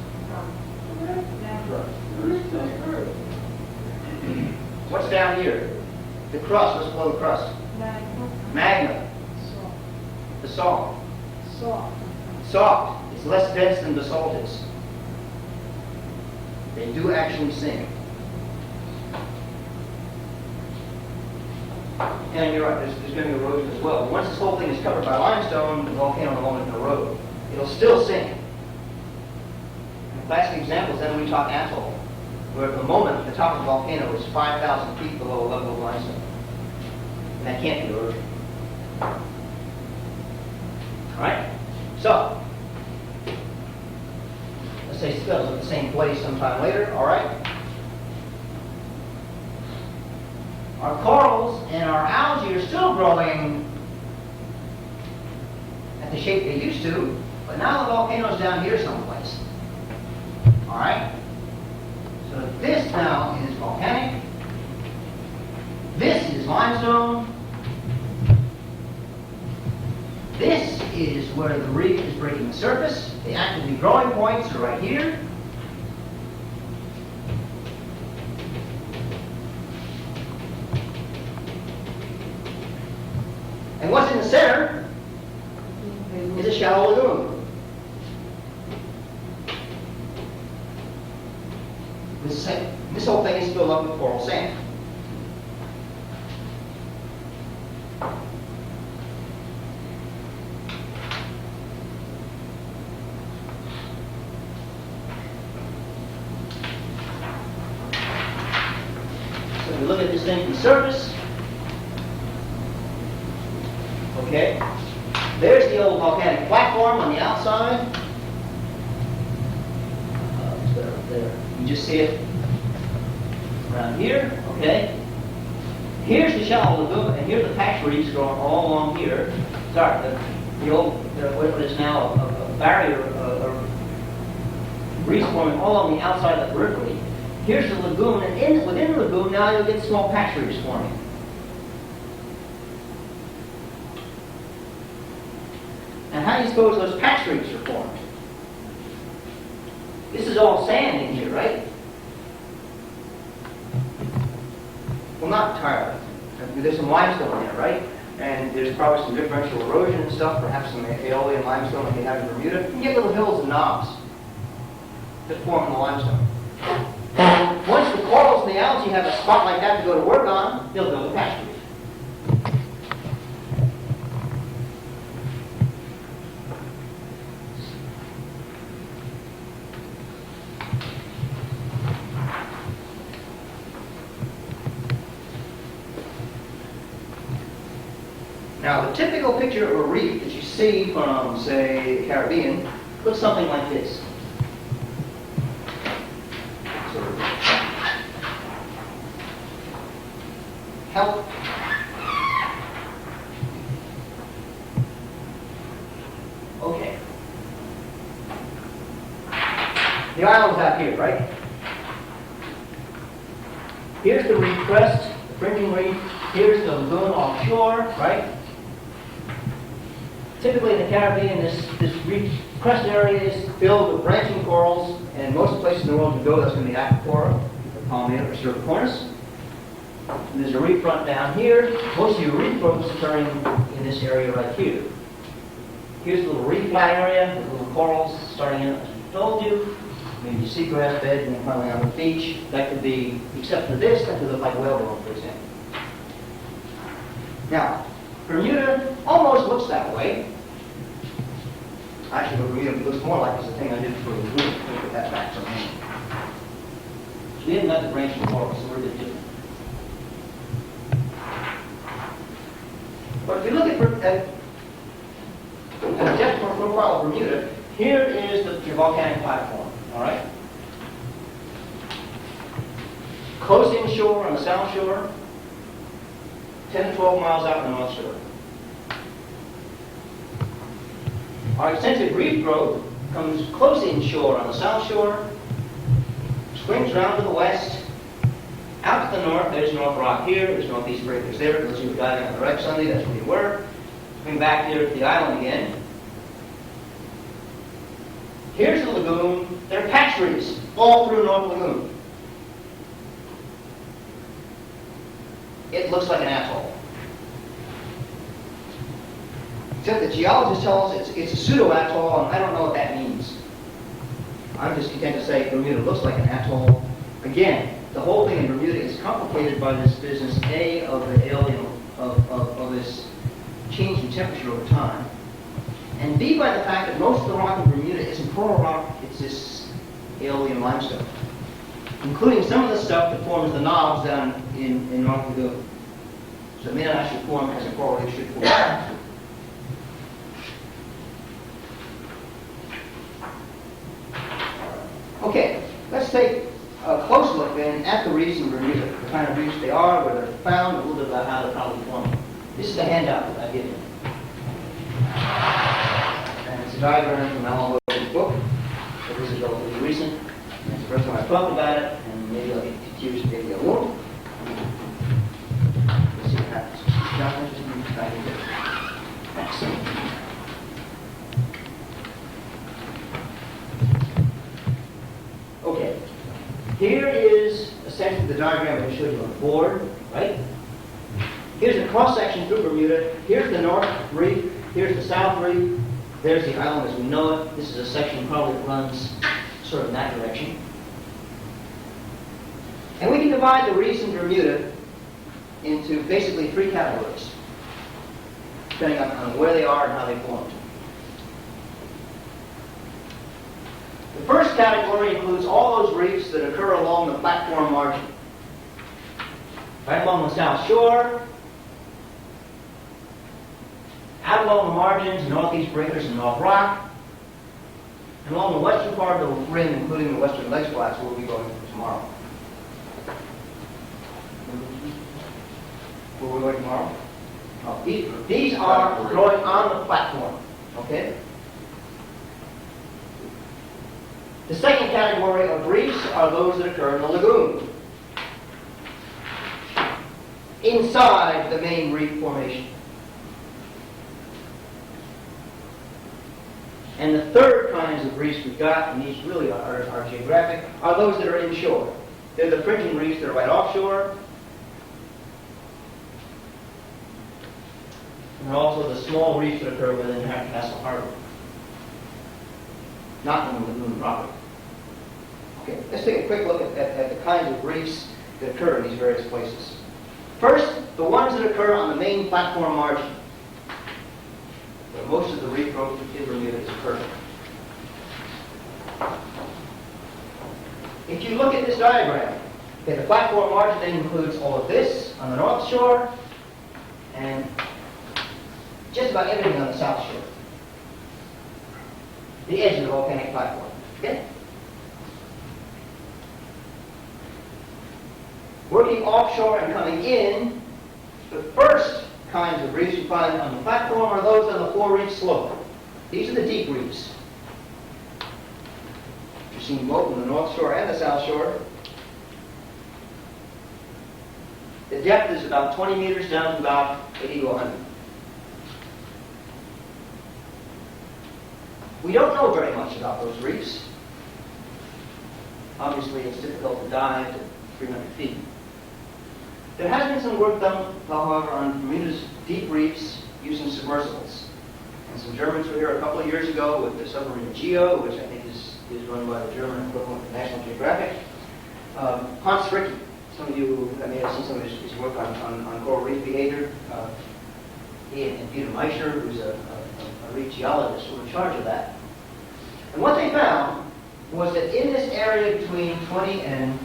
What's down here? The crust. What's below the crust? Magma. The salt. Soft. It's less dense than basalt is. They do actually sink. And you're right, there's going to be erosion as well. Once this whole thing is covered by limestone, the volcano won't erode. It'll still sink. And a classic example is then we talk atoll, where at the moment the top of the volcano is 5,000 feet below the level of limestone. And that can't be erosion. All right? So, let's say spills at the same place sometime later, all right? Our corals and our algae are still growing at the shape they used to, but now the volcano's down here someplace. All right? So this now is volcanic. This is limestone. This is where the reef is breaking the surface. The actively growing points are right here. And what's in the center is a shallow lagoon. This whole thing is filled up with coral sand. So if we look at this thing from the surface, okay, there's the old volcanic platform on the outside. It's better up there. You just see it around here, okay? Here's the shallow lagoon, and here's the patch reefs growing all along here. Sorry, the old, what is now a barrier, reefs forming all along the outside of the periphery. Here's the lagoon, and within the lagoon now you'll get small patch reefs forming. And how do you suppose those patch reefs are formed? This is all sand in here, right? Well, not entirely. There's some limestone in there, right? And there's probably some differential erosion and stuff, perhaps some aeolian limestone like they have in Bermuda. You get little hills and knobs that form in the limestone. Once the corals and the algae have a spot like that to go to work on, they'll build a patch reef. Now, the typical picture of a reef that you see from, say, the Caribbean looks something like this. Sort of. Help. Okay. The island's out here, right? Here's the reef crest, the fringing reef. Here's the lagoon offshore, right? Typically in the Caribbean, this reef crest area is filled with branching corals, and most places in the world you go, that's going to be Aquaphora, or Palmina, or Cervicornis. There's a reef front down here. Most of your reef growth is occurring in this area right here. Here's a little reef flat area with little corals starting in, as we told you. Maybe seagrass bed, and then finally on the beach. That could be, except for this, that could look like whalebone, for example. Now, Bermuda almost looks that way. Actually, what Bermuda looks more like is the thing I did for the group. Look at that back from me. We haven't got the branching corals, so we're a bit different. But if you look at the depth profile of Bermuda, here is the volcanic platform, all right? Close inshore on the south shore, 10 to 12 miles out on the north shore. Our extensive reef growth comes close inshore on the south shore, swings around to the west, out to the north. There's North Rock here, there's Northeast Breakers there. Those of you were diving on the wreck Sunday, that's where you were. Coming back here to the island again. Here's the lagoon. There are patch reefs all through North Lagoon. It looks like an atoll. Except the geologists tell us it's a pseudo-atoll, and I don't know what that means. I'm just content to say Bermuda looks like an atoll. Again, the whole thing in Bermuda is complicated by this business, A, of the alien, of this change in temperature over time, and B, by the fact that most of the rock in Bermuda isn't coral rock, it's this alien limestone, including some of the stuff that forms the knobs down in North Lagoon. So it may not actually form as a coral reef should form. Okay, let's take a close look then at the reefs in Bermuda, the kind of reefs they are, where they're found, a little bit about how they're probably formed. This is the handout that I've given you. And it's a diagram from Alan Logan's book. So this is relatively recent. And it's the first time I've talked about it, and maybe I'll get confused, maybe I won't. Let's see what happens. Not interested in back in here. Excellent. Okay. Here is essentially the diagram I showed you on the board, right? Here's the cross-section through Bermuda. Here's the North Reef. Here's the South Reef. There's the island as we know it. This is a section probably that runs sort of in that direction. And we can divide the reefs in Bermuda into basically three categories, depending on where they are and how they formed. The first category includes all those reefs that occur along the platform margin. Right along the south shore, out along the margins, northeast breakers and North Rock, and along the western part of the rim, including the western ledge flats, where we'll be going tomorrow. Where we're going tomorrow? Oh, these are growing on the platform, okay? The second category of reefs are those that occur in the lagoon, inside the main reef formation. And the third kinds of reefs we've got, and these really are geographic, are those that are inshore. They're the fringing reefs that are right offshore. And they're also the small reefs that occur within Castle Harbor. Not in the lagoon proper. Okay, let's take a quick look at the kinds of reefs that occur in these various places. First, the ones that occur on the main platform margin, where most of the reef growth in Bermuda is occurring. If you look at this diagram, okay, the platform margin then includes all of this on the north shore and just about everything on the south shore. The edge of the volcanic platform. Okay? Working offshore and coming in, the first kinds of reefs you find on the platform are those on the four-reef slope. These are the deep reefs. You've seen both on the north shore and the south shore. The depth is about 20 meters down to about 80 to 100. We don't know very much about those reefs. Obviously, it's difficult to dive to 300 feet. There has been some work done, however, on Bermuda's deep reefs using submersibles. And some Germans were here a couple of years ago with the submarine Geo, which I think is run by the German equivalent of National Geographic. Hans Fricke, some of you may have seen some of his work on coral reef behavior. He and Peter Meischer, who's a reef geologist, were in charge of that. And what they found was that in this area between 20 and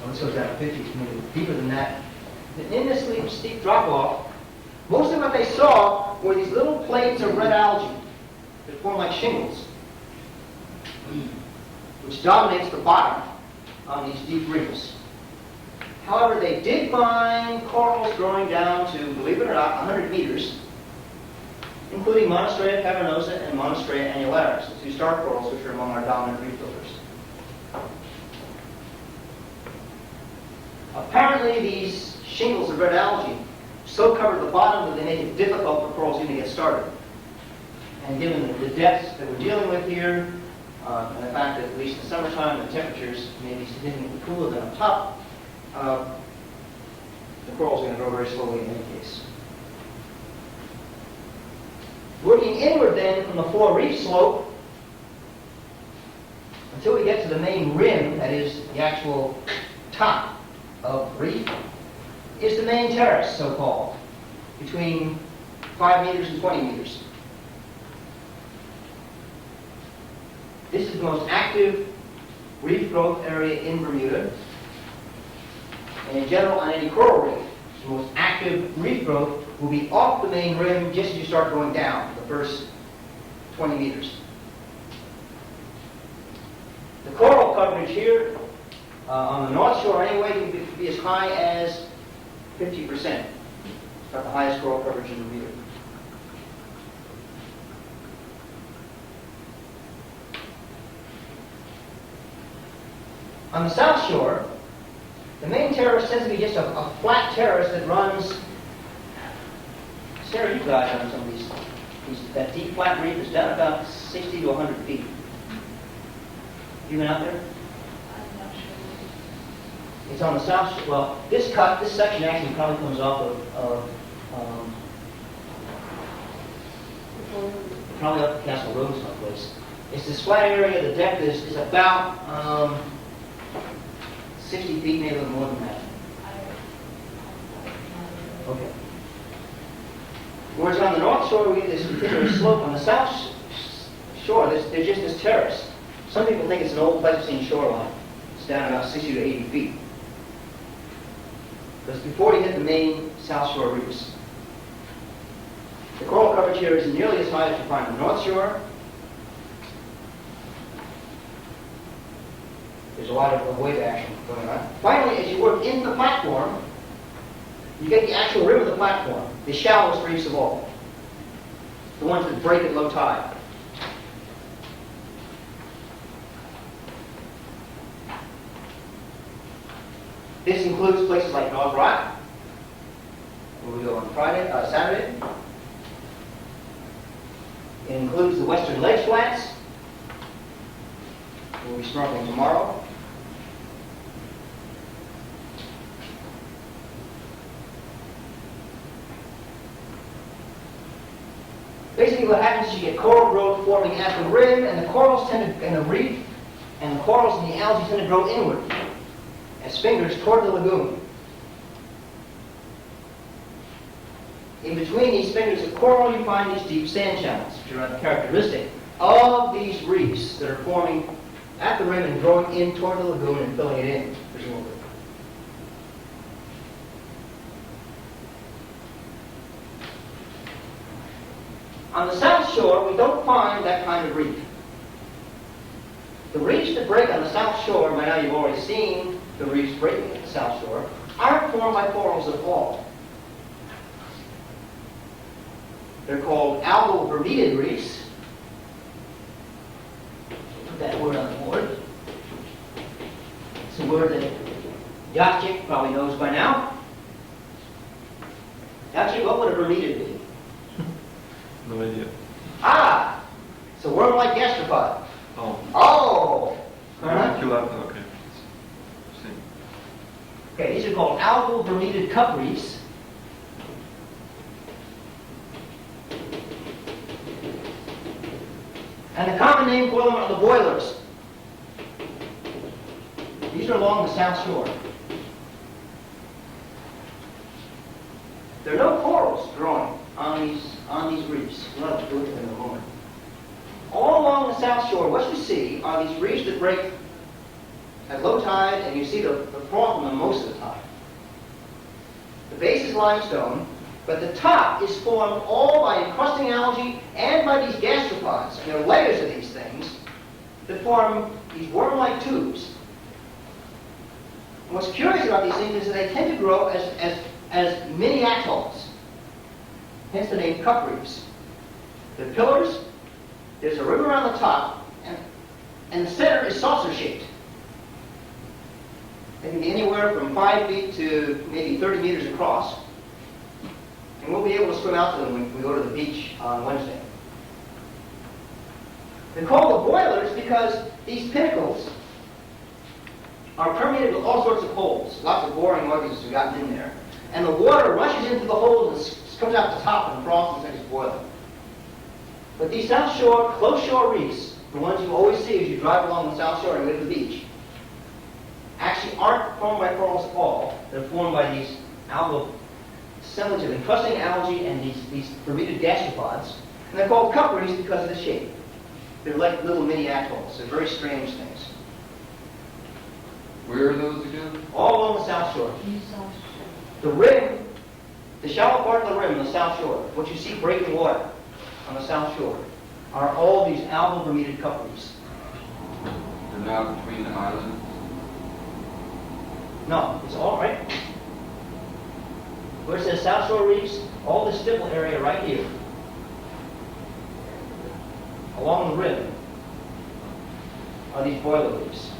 this goes down to 50, maybe deeper than that, in this steep drop-off, most of what they saw were these little plates of red algae that form like shingles, which dominates the bottom on these deep reefs. However, they did find corals growing down to, believe it or not, 100 meters, including Monastrea cavernosa and Monastrea annularis, the two star corals which are among our dominant reef builders. Apparently, these shingles of red algae so cover the bottom that they make it difficult for corals even to get started. And given the depths that we're dealing with here, and the fact that at least in the summertime the temperatures may be significantly cooler than up top, the coral's going to grow very slowly in any case. Working inward then from the fore reef slope until we get to the main rim, that is the actual top of reef, is the main terrace, so-called, between 5 meters and 20 meters. This is the most active reef growth area in Bermuda. And in general, on any coral reef, the most active reef growth will be off the main rim just as you start going down the first 20 meters. The coral coverage here, on the North Shore anyway, can be as high as 50%. It's about the highest coral coverage in Bermuda. On the South Shore, the main terrace tends to be just a flat terrace that runs. Sarah, you guys on some of these that deep flat reef is down about 60 to 100 feet. You been out there? I'm not sure. It's on the South Shore. Well, this section actually probably comes off of probably up the Castle Road someplace. It's this flat area. The depth is about 60 feet, maybe a little more than that. Okay. Whereas on the North Shore, we get this particular slope. On the South Shore, there's just this terrace. Some people think it's an old Pleistocene shoreline. It's down about 60 to 80 feet. But it's before you hit the main South Shore reefs. The coral coverage here is nearly as high as you find on the North Shore. There's a lot of wave action going on. Finally, as you work in the platform, you get the actual rim of the platform, the shallowest reefs of all, the ones that break at low tide. This includes places like Dog Rock, where we go on Saturday. It includes the Western Ledge Flats, we'll be snorkeling tomorrow. Basically what happens is you get coral growth forming at the rim, and the corals tend to, and the reef, and the corals and the algae tend to grow inward as fingers toward the lagoon. In between these fingers of coral, you find these deep sand channels, which are rather characteristic of these reefs that are forming at the rim and growing in toward the lagoon and filling it in, presumably. On the South Shore, we don't find that kind of reef. The reefs that break on the South Shore, by now you've already seen the reefs breaking at the South Shore, aren't formed by corals at all. They're called algal vermeted reefs. Put that word on the board. It's a word that Yachik probably knows by now. Yachik, what would a vermeted be? No idea. Ah! It's a worm-like gastropod. Oh. Oh! Okay. See. Okay, these are called algal vermeted cup reefs. And the common name for them are the boilers. These are along the South Shore. There are no corals growing on these reefs. We'll have to go into them in a moment. All along the South Shore, what you see are these reefs that break at low tide, and you see the froth on them most of the time. The base is limestone, but the top is formed all by encrusting algae and by these gastropods. And there are layers of these things that form these worm-like tubes. And what's curious about these things is that they tend to grow as mini atolls, hence the name cup reefs. They're pillars, there's a rim around the top, and the center is saucer-shaped. They can be anywhere from 5 feet to maybe 30 meters across. And we'll be able to swim out to them when we go to the beach on Wednesday. They're called the boilers because these pinnacles are permeated with all sorts of holes. Lots of boring organisms have gotten in there. And the water rushes into the holes and comes out the top and frosts and starts boiling. But these South Shore, close shore reefs, the ones you always see as you drive along the South Shore and go to the beach, actually aren't formed by corals at all. They're formed by these algal assemblage of encrusting algae and these Bermuda gastropods. And they're called cup reefs because of the shape. They're like little mini atolls. They're very strange things. Where are those again? All along the South Shore. You saw. The rim, the shallow part of the rim on the South Shore, what you see breaking water on the South Shore, are all these algal Bermuda cup reefs. They're now between the islands. No, it's all right. Where it says South Shore reefs, all this stipple area right here, along the rim, are these boiler reefs.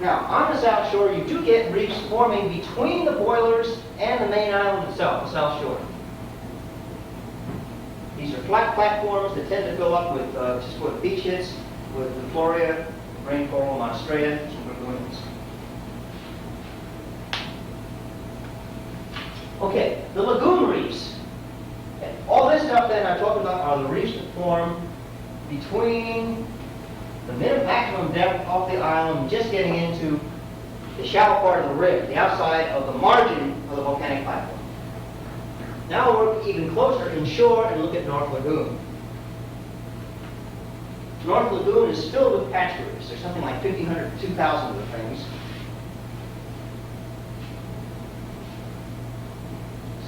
Now, on the South Shore, you do get reefs forming between the boilers and the main island itself, the South Shore. These are flat platforms that tend to fill up with just where the beach hits, with the Floria, rain coral, Monostrata, some lagoons. Okay, the lagoon reefs. Okay, all this stuff then I'm talking about are the reefs that form between the maximum depth off the island, just getting into the shallow part of the rim, the outside of the margin of the volcanic platform. Now we'll work even closer inshore and look at North Lagoon. North Lagoon is filled with patch reefs. There's something like 1,500 to 2,000 of the things.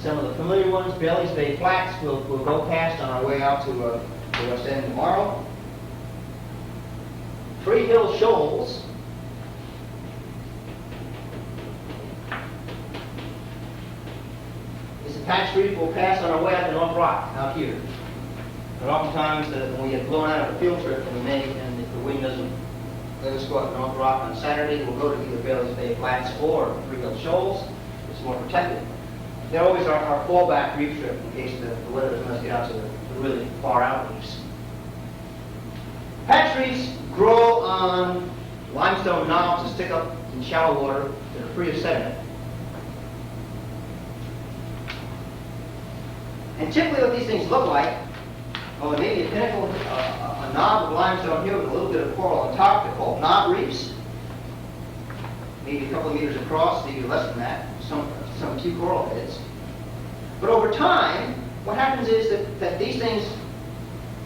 Some of the familiar ones, Bailey's Bay Flats, we'll go past on our way out to the West End tomorrow. Free Hill Shoals. It's a patch reef we'll pass on our way out to North Rock, out here. But oftentimes, when we get blown out of a field trip and we make, and if the wind doesn't let us go out to North Rock on Saturday, we'll go to either Bailey's Bay Flats or Free Hill Shoals. It's more protected. They're always our fallback reef trip in case the weather doesn't let us get out to the really far out reefs. Patch reefs grow on limestone knobs that stick up in shallow water that are free of sediment. And typically what these things look like, well, there may be a pinnacle, a knob of limestone here with a little bit of coral on top. They're called knob reefs. Maybe a couple of meters across, maybe less than that, some few coral heads. But over time, what happens is that these things,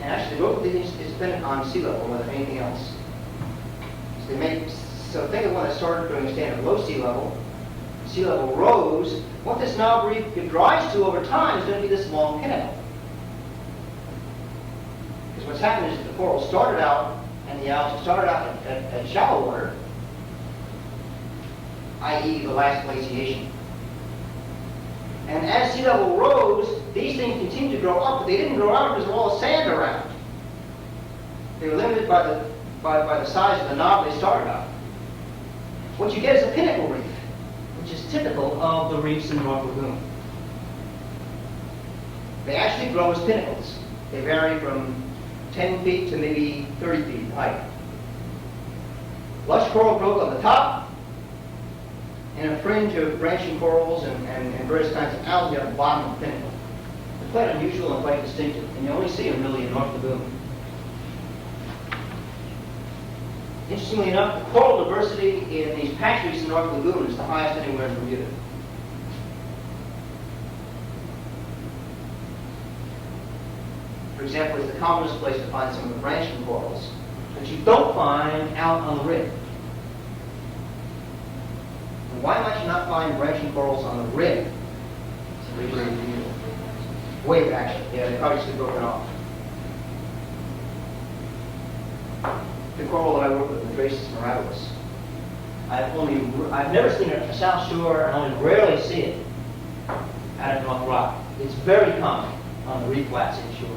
and actually the growth of these things is dependent on sea level more than anything else. So think of one that started during a standard low sea level rose. What this knob reef gives rise to over time is going to be this long pinnacle. Because what's happened is that the coral started out, and the algae started out at shallow water, i.e. the last glaciation. And as sea level rose, these things continued to grow up, but they didn't grow out because there was all the sand around. They were limited by the size of the knob they started out. What you get is a pinnacle reef, which is typical of the reefs in North Lagoon. They actually grow as pinnacles. They vary from 10 feet to maybe 30 feet in height. Lush coral growth on the top, and a fringe of branching corals and various kinds of algae on the bottom of the pinnacle. They're quite unusual and quite distinctive, and you only see them really in North Lagoon. Interestingly enough, the coral diversity in these patch reefs in North Lagoon is the highest anywhere in Bermuda. For example, it's the commonest place to find some of the branching corals that you don't find out on the rim. And why might you not find branching corals on the rim? It's a reason. Wave action. Yeah, they've obviously broken off. The coral that I work with, the Dracis mirabilis, I've never seen it at the South Shore, and only rarely see it out of North Rock. It's very common on the reef flats inshore,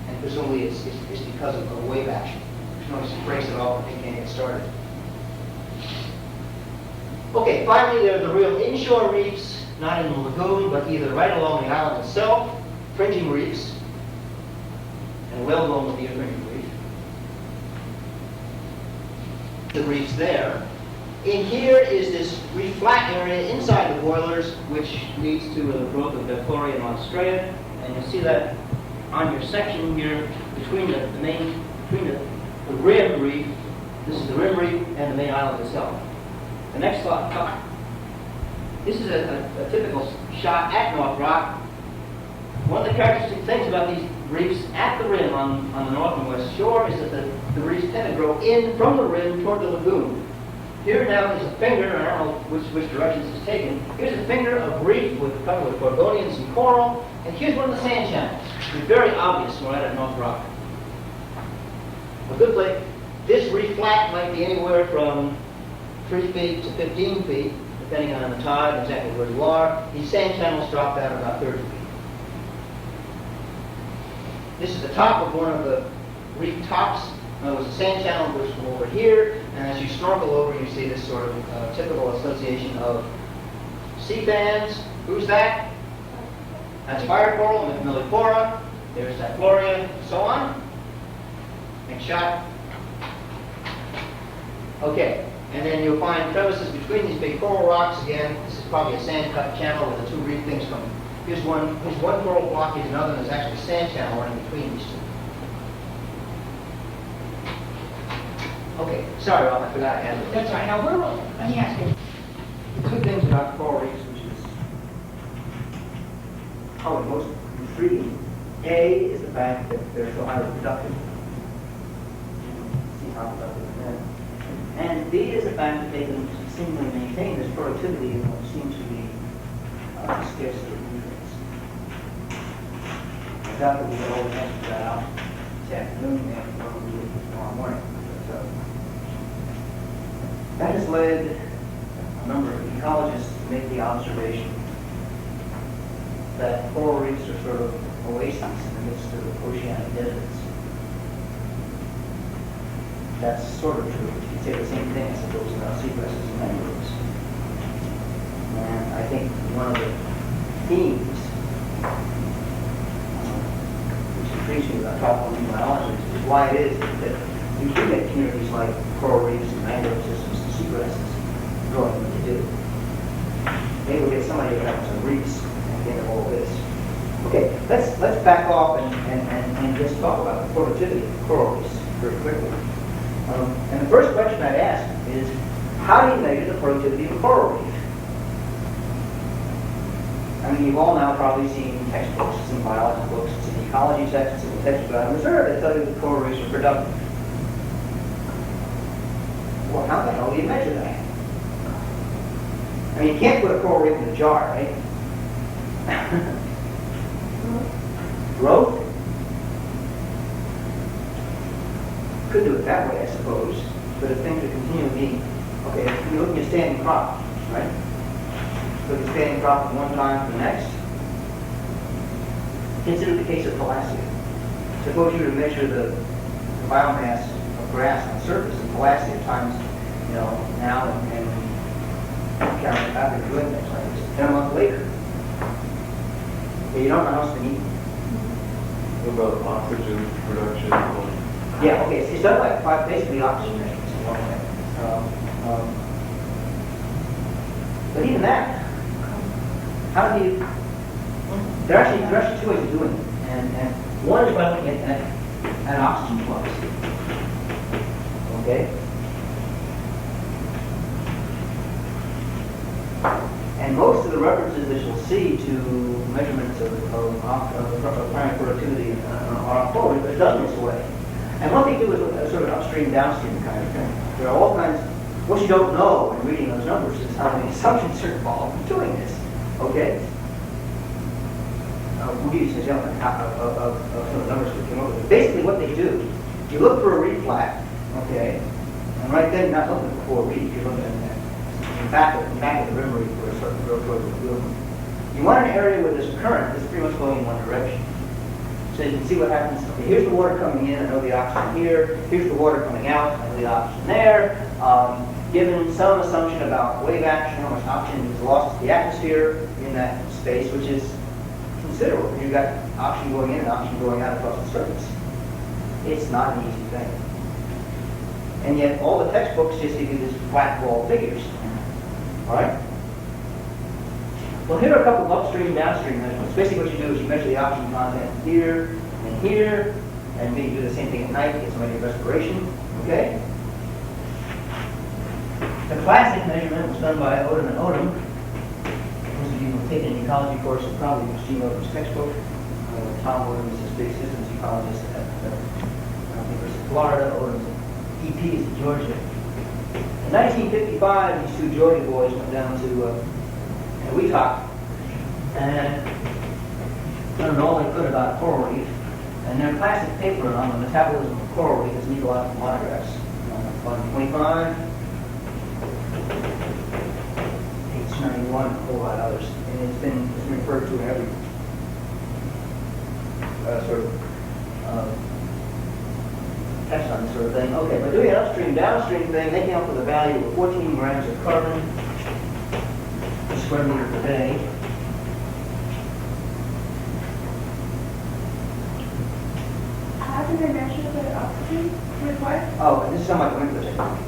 and presumably it's because of the wave action. Notice it breaks it off and they can't get started. Okay, finally there are the real inshore reefs, not in the lagoon, but either right along the island itself, fringing reefs. and well known with the Irving Reef. The reef's there. In here is this reef flat area inside the boilers, which leads to the growth of Diphloria and Monstrea. And you'll see that on your section here between the rim reef. This is the rim reef and the main island itself. The next slide. This is a typical shot at North Rock. One of the characteristic things about these reefs at the rim on the north and west shore is that the reefs tend to grow in from the rim toward the lagoon. Here now is a finger, I don't know which direction this is taken. Here's a finger of reef covered with gorgonians and coral, and here's one of the sand channels. It's very obvious right at North Rock. A good place. This reef flat might be anywhere from 3 feet to 15 feet, depending on the tide and exactly where you are. These sand channels drop down about 30 feet. This is the top of one of the reef tops. There was a sand channel goes from over here, and as you snorkel over, you see this sort of typical association of sea fans. Who's that? That's fire coral, millipora. There's Diphloria, so on. Next shot. Okay, and then you'll find crevices between these big coral rocks. Again, this is probably a sand-cut channel where the two reef things come. Here's one coral block, here's another, and there's actually a sand channel running between these two. Okay, sorry, Rob, I forgot to add it. That's right. Now, let me ask you. Two things about coral reefs, which is probably most intriguing. A is the fact that they're so highly productive. See how productive they are. And B is the fact that they can seemingly maintain this productivity in what seems to be scarcity of nutrients. I doubt that we can always answer that out this afternoon and probably tomorrow morning. So, that has led a number of ecologists to make the observation that coral reefs are sort of oases in the midst of oceanic deserts. That's sort of true. You can say the same thing, I suppose, about seagrasses and mangroves. And I think one of the themes which intrigues me about tropical marine biology is why it is that you do get communities like coral reefs and mangrove systems and seagrasses growing what they do. Maybe we'll get somebody who has some reefs at the end of all this. Okay, let's back off and just talk about the productivity of coral reefs very quickly. And the first question I'd ask is, how do you measure the productivity of a coral reef? I mean, you've all now probably seen textbooks, some biology books, some ecology texts, some textbooks about reserve that tell you that coral reefs are productive. Well, how the hell do you measure that? I mean, you can't put a coral reef in a jar, right? Growth? Could do it that way, I suppose. But if things are continually being, okay, if you're looking at standing crop, right? Look at standing crop from one time to the next. Consider the case of Thalassia. Suppose you were to measure the biomass of grass on the surface of Thalassia times, now and count it after doing things like this. 10 a month later. Okay, you don't know how it's been eaten. What about oxygen production? Yeah, okay, it's done by basically oxygen measurements in one way. But even that, how do you, there are actually two ways of doing it. And one is by looking at oxygen flux. Okay? And most of the references that you'll see to measurements of primary productivity are forward, but it doesn't this way. And what they do is a sort of upstream, downstream kind of thing. There are all kinds, what you don't know in reading those numbers is how many assumptions are involved in doing this. Okay? We'll give you some examples of some of the numbers we came up with. Basically what they do, you look for a reef flat, okay? And right then you're not looking for a reef, you're looking at the back of the rim reef where it's starting to grow toward the lagoon. You want an area where there's a current that's pretty much going in one direction. So you can see what happens. Okay, here's the water coming in, I know the oxygen here. Here's the water coming out, I know the oxygen there. Given some assumption about wave action, how much oxygen is lost to the atmosphere in that space, which is considerable. You've got oxygen going in and oxygen going out across the surface. It's not an easy thing. And yet all the textbooks just give you this flat ball figures. All right? Well, here are a couple of upstream, downstream measurements. Basically what you do is you measure the oxygen content here and here, and maybe do the same thing at night, get some idea of respiration. Okay? The classic measurement was done by Odom and Odom. Most of you who have taken an ecology course have probably used Gene Odom's textbook. Tom Odom is this big systems ecologist at the University of Florida. Odom's EP is in Georgia. In 1955, these two Georgia boys went down to Weetock and learned all they could about coral reef. And their classic paper on the metabolism of coral reef is ecological monographs. Volume 25, page 91, and a whole lot of others. And it's been referred to in every text on this sort of thing. Okay, by doing an upstream downstream thing, they came up with a value of 14 grams of carbon per square meter per day. How do they measure the oxygen required? Oh, and this is somewhat Winkler technique.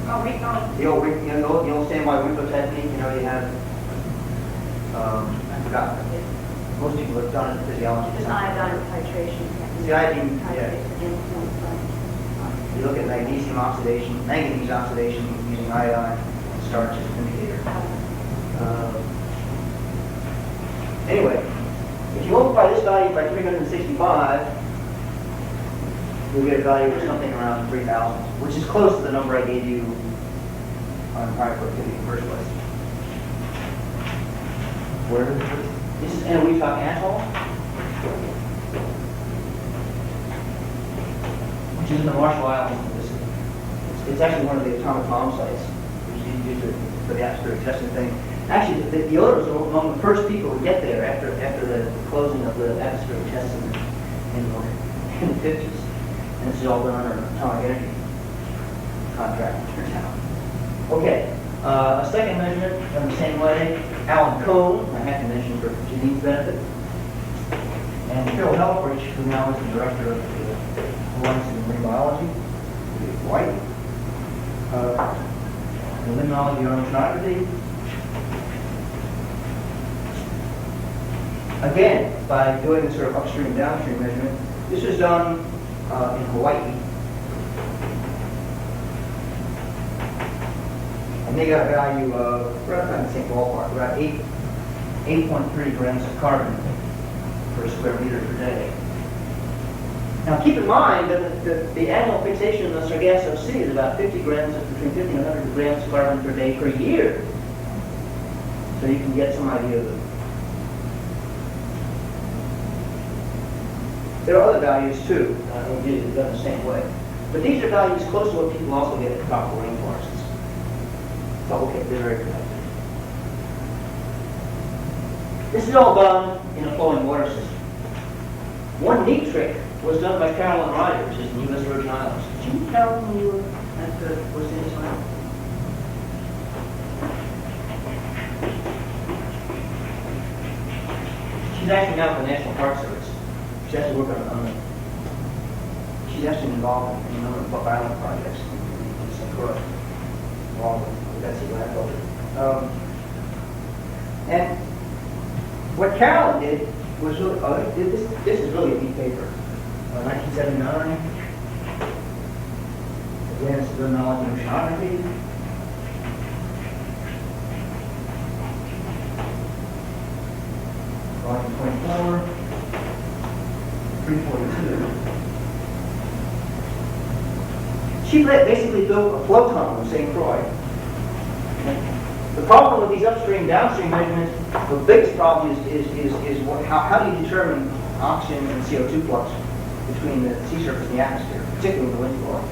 Oh, wait, no. The old standby Winkler technique, you know, you have, I forgot. Most people have done it in physiology. It's iodine titration. The iodine, yeah. You look at magnesium oxidation, manganese oxidation using iodine and starch as an indicator. Anyway, if you multiply this value by 365, you'll get a value of something around 3,000, which is close to the number I gave you on higher productivity in the first place. Where is this? This is Weetock Atoll, which is in the Marshall Islands. It's actually one of the atomic bomb sites, which is used for the atmospheric testing thing. Actually, the Odoms were among the first people to get there after the closing of the atmospheric tests in the 50s. And this is all done under an atomic energy contract, it turns out. Okay, a second measurement done the same way. Alan Cohn, I have to mention for Janine's benefit, and Phil Helfrich, who now is the director of the Alliance in Marine Biology, White, the limnology or oceanography. Again, by doing this sort of upstream and downstream measurement, this was done in Hawaii. And they got a value of, right around the same ballpark, about 8.3 grams of carbon per square meter per day. Now keep in mind that the annual fixation of the Sargasso Sea is about 50 grams, between 50 and 100 grams of carbon per day per year. So you can get some idea of it. There are other values too, done the same way. But these are values close to what people also get at tropical rainforests. So okay, they're very connected. This is all done in a flowing water system. One neat trick was done by Carolyn Rogers in the U.S. Virgin Islands. Did you meet Carolyn when you were at the West Indies Island? She's actually now with the National Park Service. She's actually working on she's actually involved in a number of Buck Island projects in St. Croix, along with Betsy Gladfelder. And what Carolyn did was really, this is really a neat paper. 1979. Again, it's limnology and oceanography. Volume 24, 342. She basically built a flow tunnel in St. Croix. The problem with these upstream downstream measurements, the biggest problem is how do you determine oxygen and CO2 flux between the sea surface and the atmosphere, particularly with the wind blowing,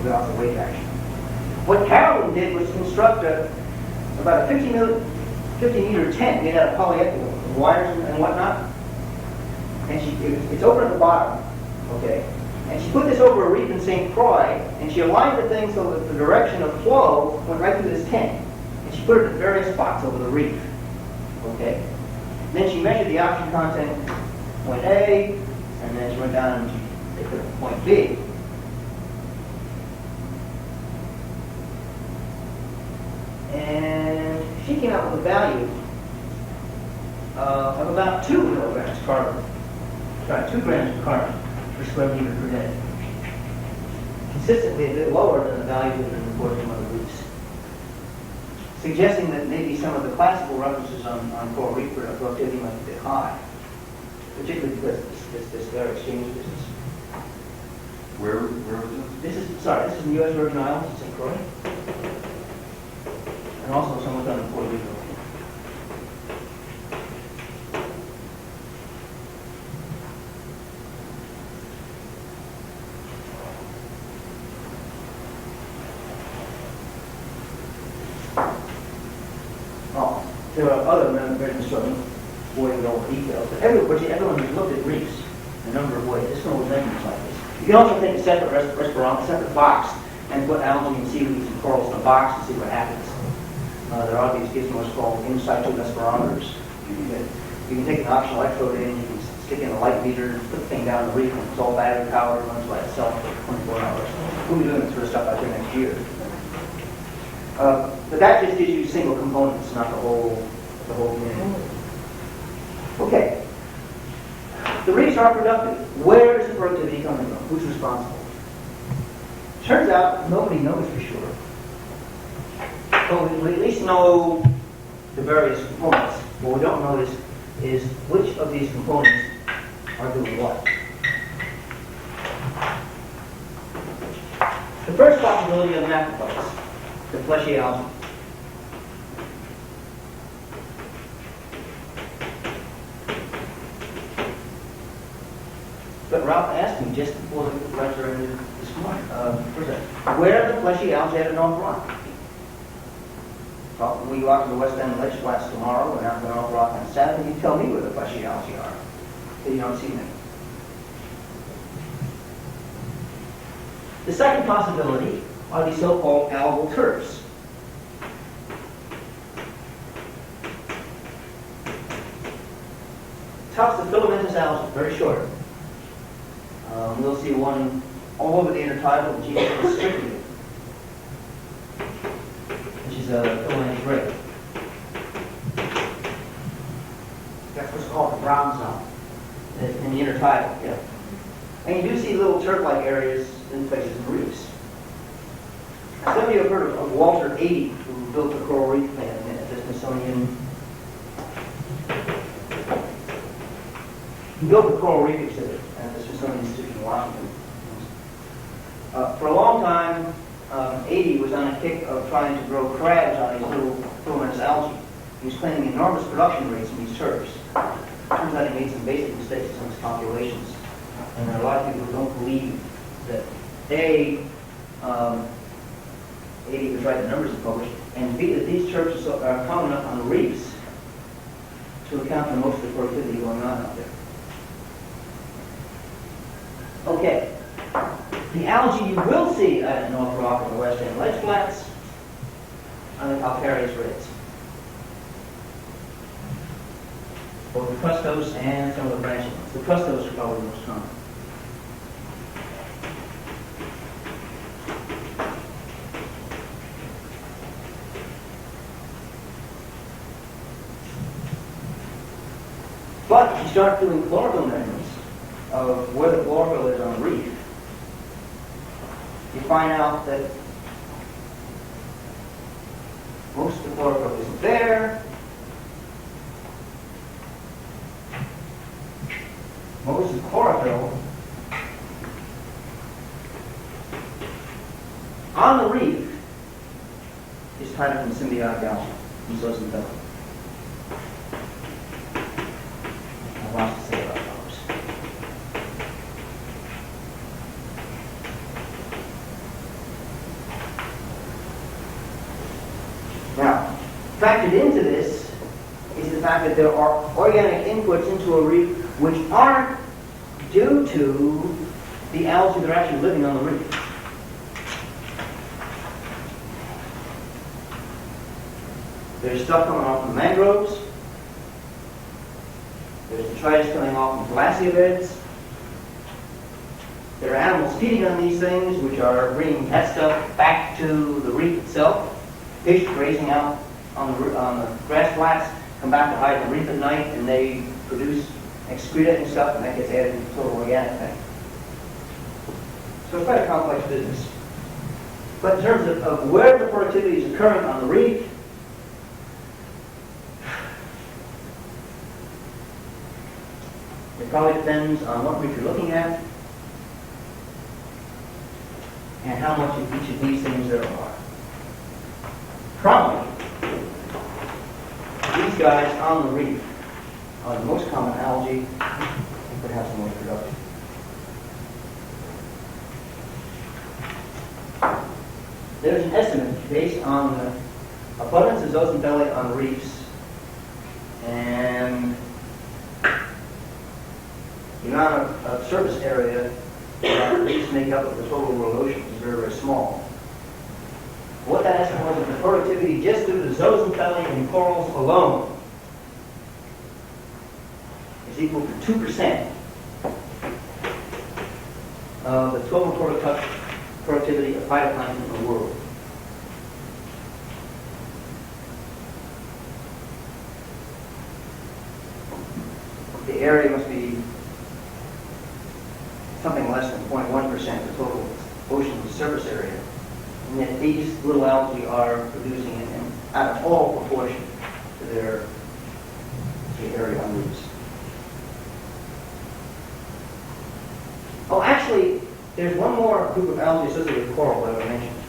without the wave action. What Carolyn did was construct about a 50-meter tent made out of polyethylene, wires and whatnot, and it's open at the bottom, okay? And she put this over a reef in St. Croix, and she aligned the thing so that the direction of flow went right through this tent. And she put it at various spots over the reef, okay? Then she measured the oxygen content, point A, and then she went down and she take her to point B. And she came out with a value of about 2 milligrams carbon. Sorry, 2 grams of carbon per square meter per day. Consistently a bit lower than the value that had been reported from other reefs. Suggesting that maybe some of the classical references on coral reef productivity might be a bit high, particularly because of this air exchange business. Where was this? This is in the U.S. Virgin Islands, in St. Croix, and also somewhat done in Puerto Rico. Oh, there are other measurements showing void over details, but everyone who's looked at reefs a number of ways, this one was measurements like this. You can also take a separate separate box and put algae and seaweeds and corals in a box and see what happens. There are these gizmos called in situ respirometers. You can take an optional electrode in, you can stick in a light meter, put the thing down in the reef, and it's all battery powered, runs by itself for 24 hours. We'll be doing this sort of stuff out there next year. But that just gives you single components, not the whole community. Okay. The reefs are productive. Where is the productivity coming from? Who's responsible? Turns out nobody knows for sure. But we at least know the various components. What we don't know is which of these components are doing what. The first possibility of macrophytes, the fleshy algae. But Ralph asked me just before the lecture ended this morning, where are the fleshy algae at an off rock? Well, when we go out to the West End ledge flats tomorrow and out to an off rock on Saturday, you tell me where the fleshy algae are. But you don't see them. The second possibility are these so-called algal turfs. Tufts of filamentous algae, very short. We'll see one all over the intertidal, the genus Strictly, which is a filamentous ray. That's what's called the brown zone. In the intertidal, yeah. And you do see little turf-like areas in places in reefs. Now, some of you have heard of Walter Ady, who built the coral reef plant at the Smithsonian. He built the coral reef exhibit at the Smithsonian Institution in Washington. For a long time, Ady was on a kick of trying to grow crabs on these little filamentous algae. He was claiming enormous production rates in these turfs. Turns out he made some basic mistakes in his calculations. And there are a lot of people who don't believe that Ady was right, the numbers he published, and B, that these turfs are common enough on the reefs to account for most of the productivity going on out there. Okay. The algae you will see at North Rock and the West End ledge flats are the calcareous reds. Both the crustose and some of the branching ones. The crustose are probably the most common. But if you start doing chlorophyll measurements of where the chlorophyll is on the reef, you find out that most of the chlorophyll isn't there. Most of the chlorophyll on the reef is tied up in symbiotic algae, mesozoic. I have lots to say about those. Now, factored into this is the fact that there are organic inputs into a reef which aren't due to the algae that are actually living on the reef. There's stuff coming off from mangroves. There's detritus coming off from glacier beds. There are animals feeding on these things, which are bringing that stuff back to the reef itself. Fish grazing out on the grass flats come back to hide in the reef at night, and they produce excreta and stuff, and that gets added to the total organic thing. So it's quite a complex business. But in terms of where the productivity is occurring on the reef, it probably depends on what reef you're looking at and how much of each of these things there are. Probably, these guys on the reef are the most common algae and perhaps the most productive. There's an estimate based on the abundance of zooxanthellae on reefs and the amount of surface area that reefs make up of the total world ocean is very, very small. What that estimate was of the productivity just through the zooxanthellae and corals alone is equal to 2% of the total productivity of phytoplankton in the world. The area must be something less than 0.1% of the total ocean surface area. And yet these little algae are producing an out of all proportion to their area on reefs. Oh, actually, there's one more group of algae associated with coral that I mentioned.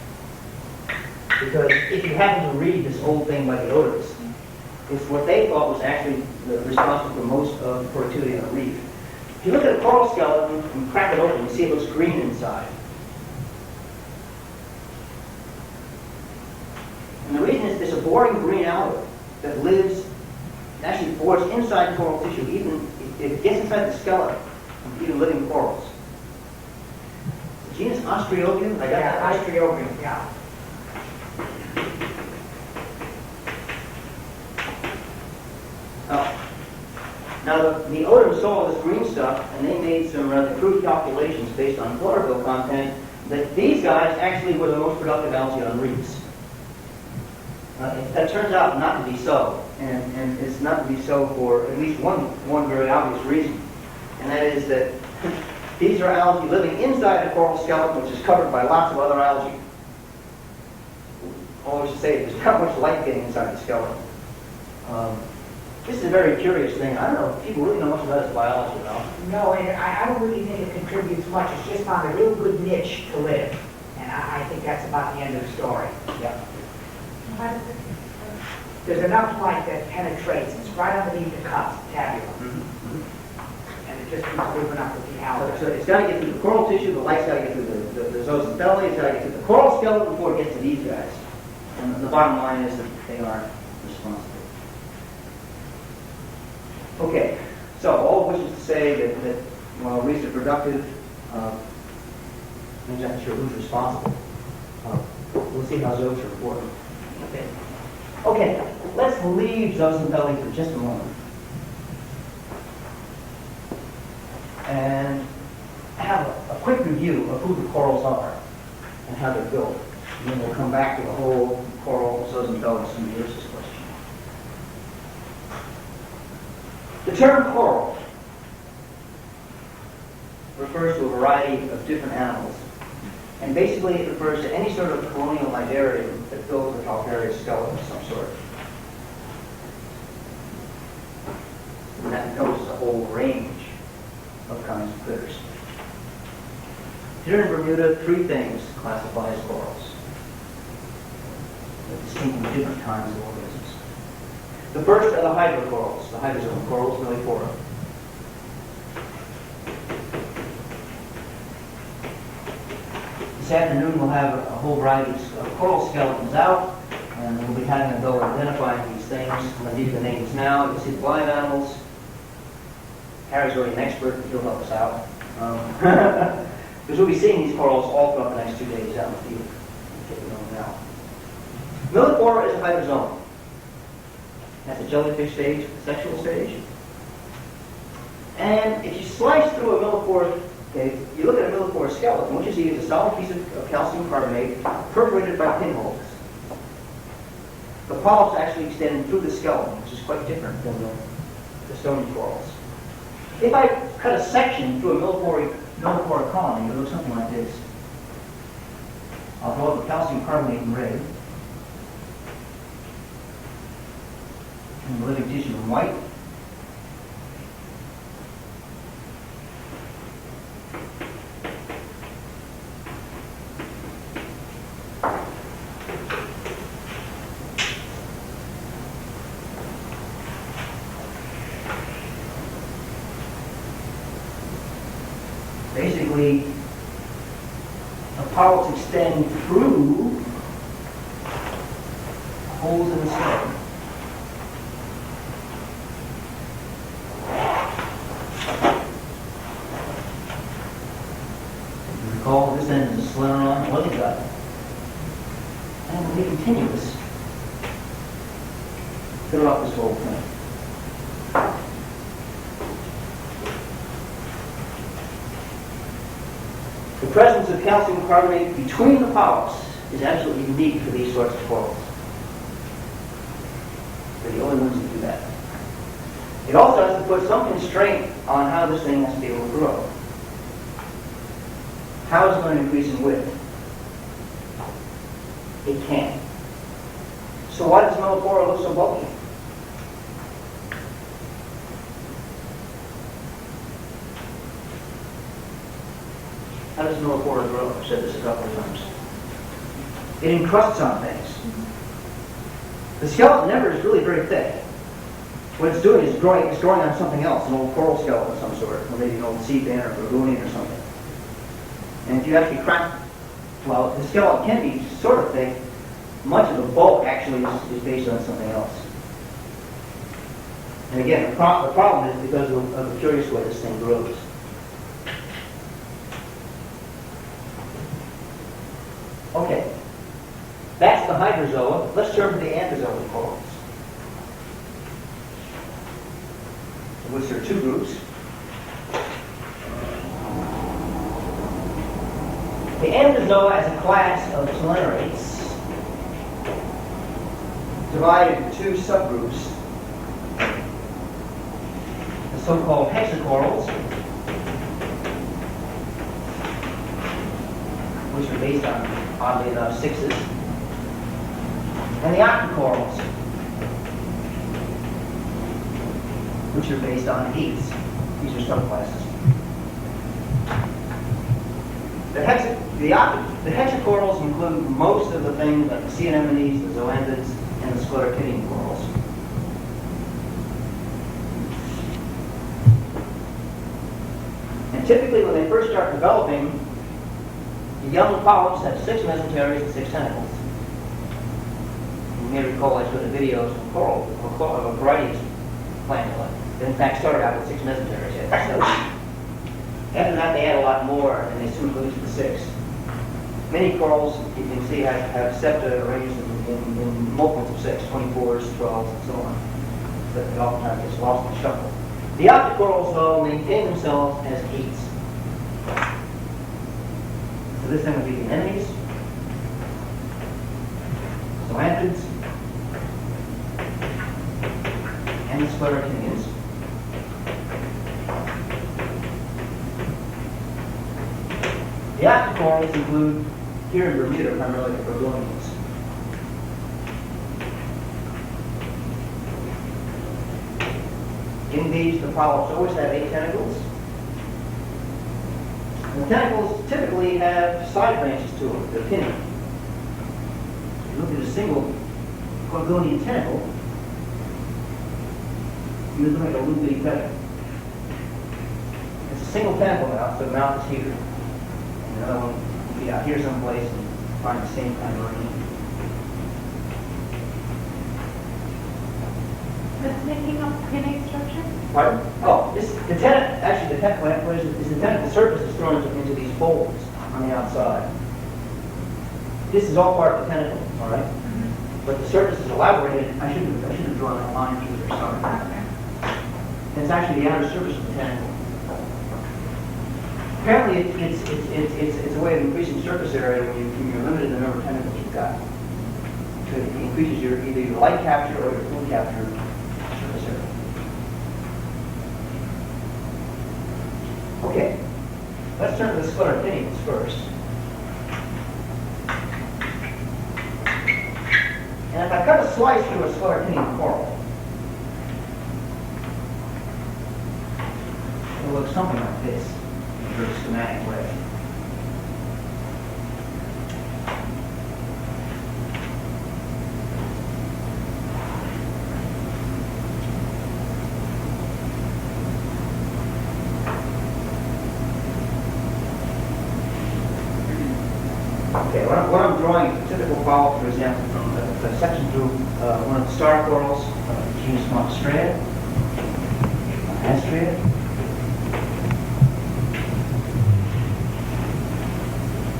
Because if you happen to read this old thing by the Otis, it's what they thought was actually responsible for most of the productivity on a reef. If you look at a coral skeleton and crack it open, you see it looks green inside. And the reason is it's a boring green algae that lives, and actually bores inside coral tissue, even it gets inside the skeleton of even living corals. The genus Ostriobium, I got that? Ostriobium, yeah. Now the Odom saw this green stuff, and they made some rather crude calculations based on chlorophyll content that these guys actually were the most productive algae on reefs. That turns out not to be so, and it's not to be so for at least one very obvious reason, and that is that these are algae living inside the coral skeleton, which is covered by lots of other algae. Always to say there's not much light getting inside the skeleton. This is a very curious thing. I don't know if people really know much about this biology at all. No, and I don't really think it contributes much. It's just found a real good niche to live. And I think that's about the end of the story. Yeah. How does it? There's enough light that penetrates. It's right underneath the cups, tabula. Mm-hmm. And it just keeps moving up with the algae. So it's got to get through the coral tissue, the light's got to get through the zooxanthellae, it's got to get through the coral skeleton before it gets to these guys. And the bottom line is that they aren't responsible. Okay, so all of which is to say that while reefs are productive, I'm not sure who's responsible. We'll see how zoos are important. Okay, let's leave zooxanthellae for just a moment and have a quick review of who the corals are and how they're built. And then we'll come back to the whole coral zooxanthellae symbiosis question. The term coral refers to a variety of different animals. And basically it refers to any sort of colonial nidarium that builds a calcareous skeleton of some sort. And that encompasses a whole range of kinds of critters. Here in Bermuda, 3 things classify as corals. They're distinct from different kinds of organisms. The first are the hydrocorals, the hydrozoan corals, Millipora. This afternoon we'll have a whole variety of coral skeletons out, and we'll be having a go identifying these things. I'm going to give you the names now. You can see the live animals. Harry's already an expert, he'll help us out. Because we'll be seeing these corals all throughout the next 2 days out in the field. Get them on now. Millipora is a hydrozoan. That's the jellyfish stage, the sexual stage. And if you slice through a millipora Okay, you look at a millipore skeleton, what you see is a solid piece of calcium carbonate perforated by pinholes. The polyps actually extend through the skeleton, which is quite different than the stony corals. If I cut a section through a millipore colony, it looks something like this. I'll draw the calcium carbonate in red, and the living tissue in white. Basically, the polyps extend through holes in the skeleton. If you recall, this end is a scleron, lily gut, and it will be continuous throughout this whole thing. The presence of calcium carbonate between the polyps is absolutely unique for these sorts of corals. They're the only ones that do that. It also has to put some constraint on how this thing has to be able to grow. How is it going to increase in width? It can't. So why does Mellipora look so bulky? How does Mellipora grow? I've said this a couple of times. It encrusts on things. The skeleton never is really very thick. What it's doing is growing on something else, an old coral skeleton of some sort, or maybe an old sea fin or Gorgonian or something. And if you actually crack, well, the skeleton can be sort of thick. Much of the bulk actually is based on something else. And again, the problem is because of the curious way this thing grows. Okay, that's the hydrozoa. Let's turn to the anthozoa corals, in which there are two groups. The anthozoa as a class of telenerates divided into two subgroups, the so-called hexacorals, which are based on, oddly enough, sixes, and the octocorals, which are based on eights. These are subclasses. The hexacorals include most of the things like the sea anemones, the zoanthids, and the sclerotidian corals. And typically when they first start developing, the young polyps have 6 mesenteries and 6 tentacles. You may recall I showed the videos of coral, of a variety of plantula that in fact started out with 6 mesenteries. After that they add a lot more and they soon lose the 6. Many corals, you can see, have septa arranged in multiples of 6, 24s, 12s, and so on. But it oftentimes gets lost in the shuffle. The octocorals, though, maintain themselves as 8s. So this thing would be the anemones, zoanthids, and the sclerotidians. The octocorals include, here in Bermuda, primarily the Gorgonians. In these, the polyps always have 8 tentacles. And the tentacles typically have side branches to them, they're pinning. If you look at a single Gorgonian tentacle, you look like a little bitty pebble. It's a single tentacle mouth, so the mouth is here. And another one will be out here someplace and find the same kind of arrangement. What's making up pinnate structure? Pardon? Oh, the tentacle surface is thrown into these folds on the outside. This is all part of the tentacle, all right? Mm-hmm. But the surface is elaborated. I should have drawn that line through there, sorry. And it's actually the outer surface of the tentacle. apparently it's a way of increasing surface area when you're limited in the number of tentacles you've got. So it increases either your light capture or your fluid capture surface area. Okay, let's turn to the scleropinions first. And if I cut a slice through a scleropinion coral, it'll look something like this in a very schematic way. Okay, what I'm drawing is a typical follow, for example, from a section through one of the star corals, genus Monstrea, Astrea.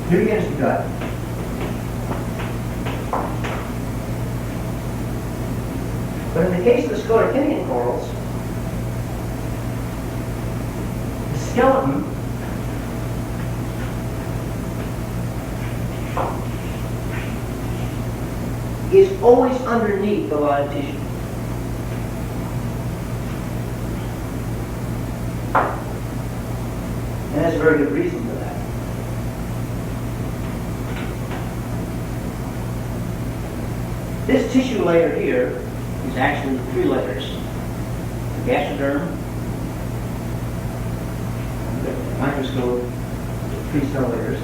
Here again is the gut. But in the case of the scleropinion corals, the skeleton is always underneath the live tissue. And there's a very good reason for that. This tissue layer here is actually 3 layers. The gastroderm, the microscope, 3 cell layers.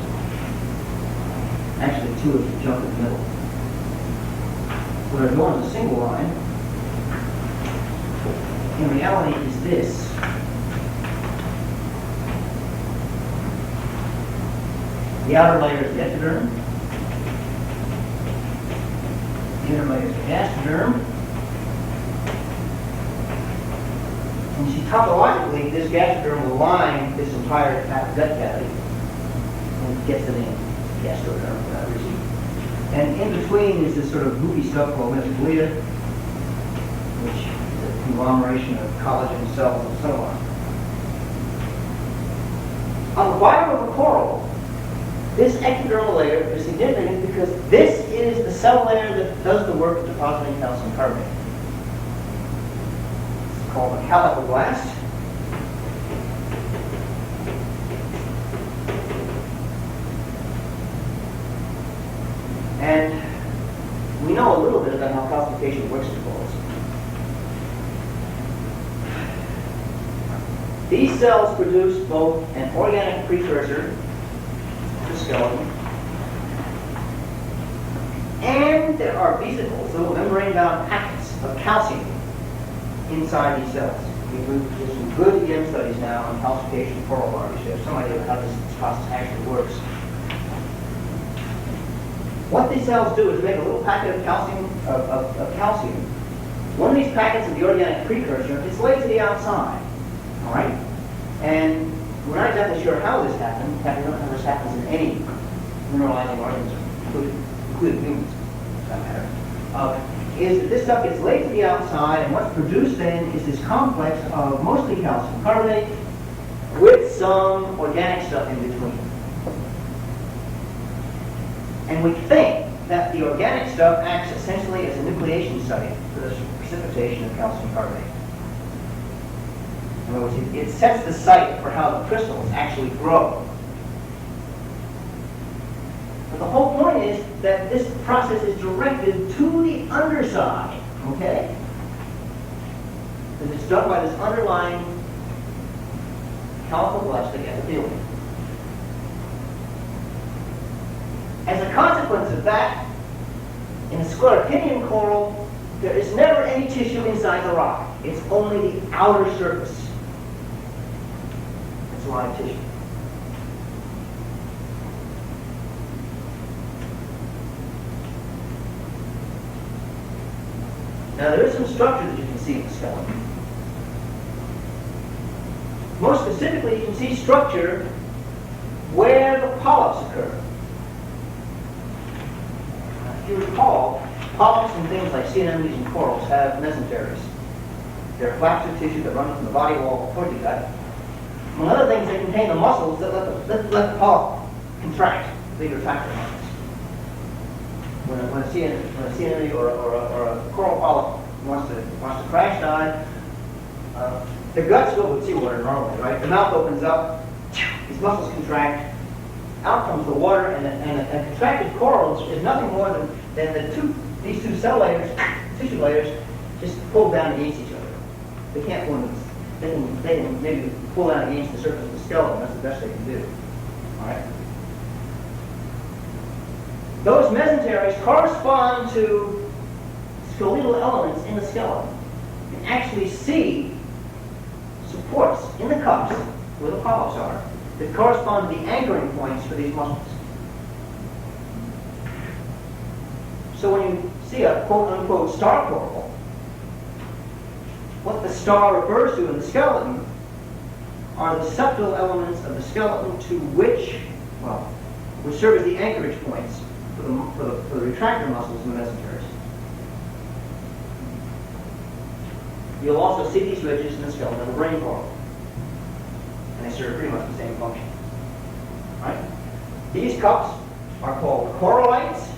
Actually 2 if you jump in the middle. What I go on is a single line. In reality is this. The outer layer is the ectoderm. The inner layer is the gastroderm. And you see, topologically, this gastroderm will line this entire gut cavity and gets the name gastroderm for that reason. And in between is this sort of goopy stuff called mesoglea, which is a conglomeration of collagen cells and so on. On the bottom of the coral, this ectodermal layer is significant because this is the cell layer that does the work of depositing calcium carbonate. It's called a calicoblast. And we know a little bit about how calcification works in corals. These cells produce both an organic precursor, the skeleton, and there are vesicles, little membrane-bound packets of calcium inside these cells. There's some good EM studies now on calcification of coral larvae, so you have some idea of how this process actually works. What these cells do is make a little packet of calcium. One of these packets of the organic precursor is laid to the outside. All right, and we're not exactly sure how this happens. In fact, we don't know how this happens in any mineralizing organism, including humans, for that matter. Is that this stuff gets laid to the outside, and what's produced then is this complex of mostly calcium carbonate with some organic stuff in between. And we think that the organic stuff acts essentially as a nucleation site for the precipitation of calcium carbonate. In other words, it sets the site for how the crystals actually grow. But the whole point is that this process is directed to the underside, okay? Because it's done by this underlying calicoblastic epithelium. As a consequence of that, in a scleropinion coral, there is never any tissue inside the rock. It's only the outer surface. It's live tissue. Now there is some structure that you can see in the skeleton. More specifically, you can see structure where the polyps occur. If you recall, polyps and things like sea anemones and corals have mesenteries. They're flaps of tissue that run from the body wall toward the gut. Among other things, they contain the muscles that let the polyp contract, the retractor muscles. When a sea anemone or a coral polyp wants to crash dive, the gut's filled with seawater normally, right? The mouth opens up, these muscles contract, out comes the water, and a contracted coral is nothing more than these two cell layers, tissue layers, just pull down against each other. They can't form this. They can maybe pull down against the surface of the skeleton. That's the best they can do. All right. Those mesenteries correspond to skeletal elements in the skeleton. You can actually see supports in the cups where the polyps are that correspond to the anchoring points for these muscles. So when you see a quote-unquote star coral, what the star refers to in the skeleton are the septal elements of the skeleton to which serve as the anchorage points for the retractor muscles in the mesenteries. You'll also see these ridges in the skeleton of the brain coral, and they serve pretty much the same function. Right? These cups are called corallites.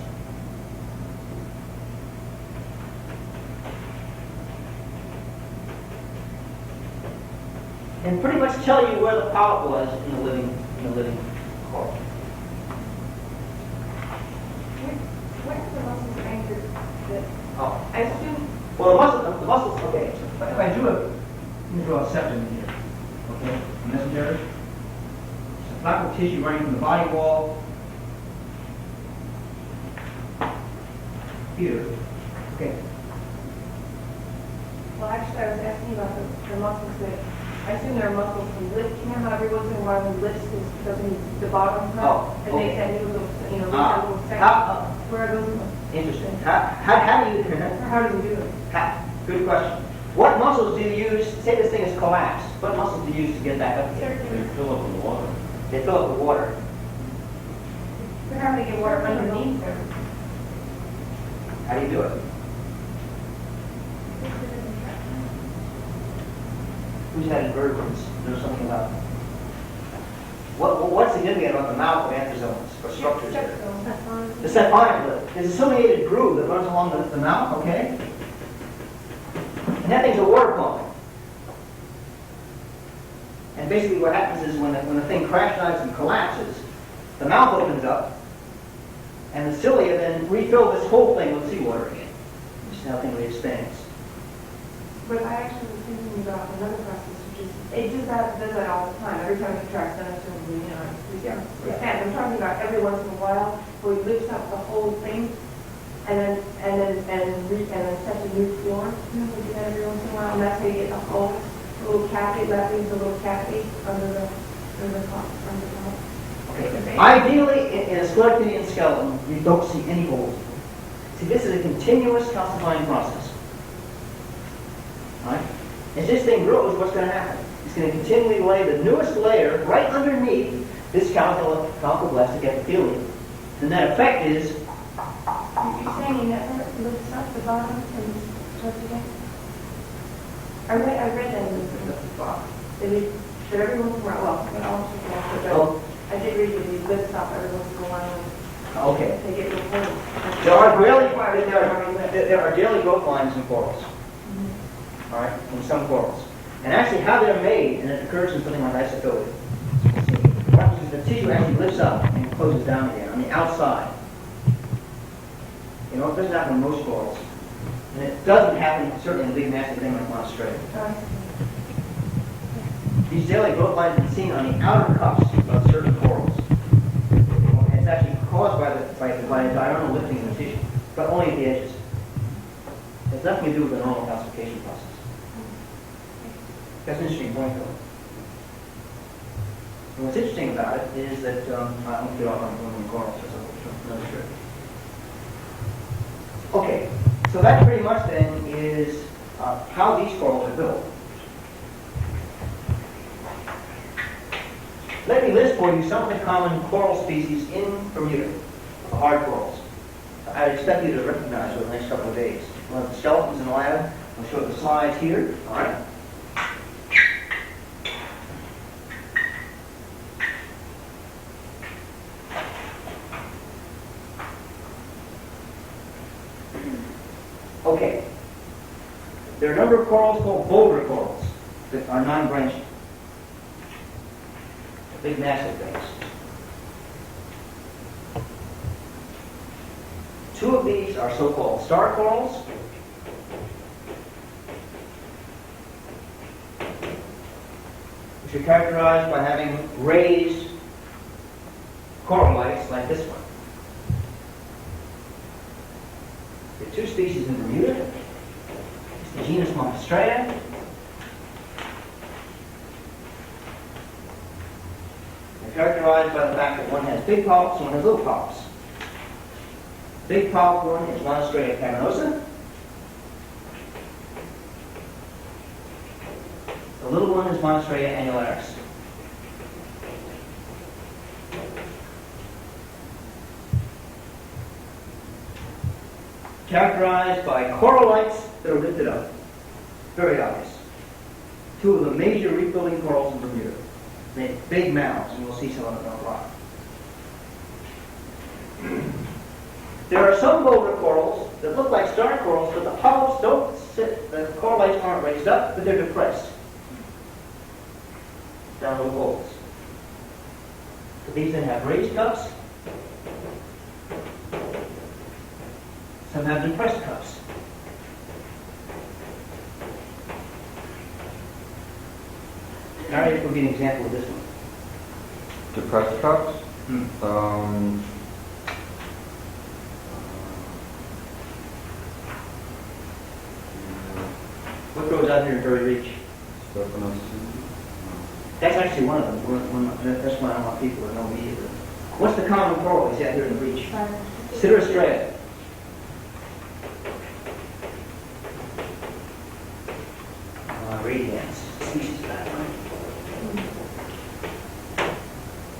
And pretty much tell you where the polyp was in the living coral. Where are the muscles anchored? Oh. I assume, Well, the muscles. Okay. If I draw a septum in here, okay, mesentery. It's a plaque of tissue running from the body wall here. Okay. well, actually, I was asking about the muscles that, I assume there are muscles from lift. You know how every once in a while when lifts is because the bottom part, Oh, and okay. they that new little, Ah. little section. How- Where are those? Interesting. How do you? Or how do you do it? Good question. What muscles do you use? Say this thing is collapsed. What muscles do you use to get back up again? They fill up with water. They fill up with water. They're having to get water underneath there. How do you do it? Who's had invertebrates? There's something about what's significant about the mouth of anthozoans or structures there? The cephonic lip. There's a ciliated groove that runs along the mouth, okay? And that thing's a water pump. And basically what happens is when the thing crash dives and collapses, the mouth opens up, and the cilia then refill this whole thing with seawater again. Which is how the thing expands. But I actually was thinking about another process, which is, it does that all the time. Every time it contracts, then it's going to be, I'm talking about every once in a while, where it lifts up the whole thing, and then sets a new form. We do that every once in a while, and that's how you get the whole little cavity, that leaves a little cavity under the top. Okay. Ideally, in a sclerotinian skeleton, you don't see any holes. See, this is a continuous calcifying process. Right? As this thing grows, what's going to happen? It's going to continually lay the newest layer right underneath this calcoblastic epithelium. The net effect is You're saying you never lifts up the bottom and starts again? I read that in the book. That every once in a while, but I did read that he lifts up every once in a while. okay. They get real holes. There are daily growth lines in corals. All right, in some corals. And actually how they're made, and it occurs in something like isophilia. What happens is the tissue actually lifts up and closes down again on the outside. You know, it doesn't happen in most corals. And it doesn't happen, certainly in a big nasty thing like Monostrata. These daily growth lines are seen on the outer cups of certain corals. And it's actually caused by the diurnal lifting of the tissue, but only at the edges. It has nothing to do with the normal calcification process. That's an interesting point, though. And what's interesting about it is that I won't get off on the corals, so another trip. Okay, so that pretty much then is how these corals are built. Let me list for you some of the common coral species in Bermuda, the hard corals. I expect you to recognize over the next couple of days. We'll have the skeletons in the lab. We'll show the slides here. All right. Okay. There are a number of corals called boulder corals that are non-branching. Big massive things. Two of these are so-called star corals. Which are characterized by having raised coral lights like this one. There are two species in Bermuda. It's the genus Monstrea. They're characterized by the fact that one has big polyps and one has little polyps. Big polyp one is Monstrea caminosa. The little one is Monstrea annularis. Characterized by coral lights that are lifted up. Very obvious. Two of the major reef-building corals in Bermuda. They make big mounds, and we'll see some of them on the rock. There are some boulder corals that look like star corals, but the polyps don't sit, the coral lights aren't raised up, but they're depressed. Down little holes. So these then have raised cups. Some have depressed cups. Narrative would be an example of this one. Depressed cups? What grows out here in Berry Reach? That's actually one of them. That's one I want people to know immediately. What's the common coral we see out here in the reach? Citrostrea. Radiance. Species of that one.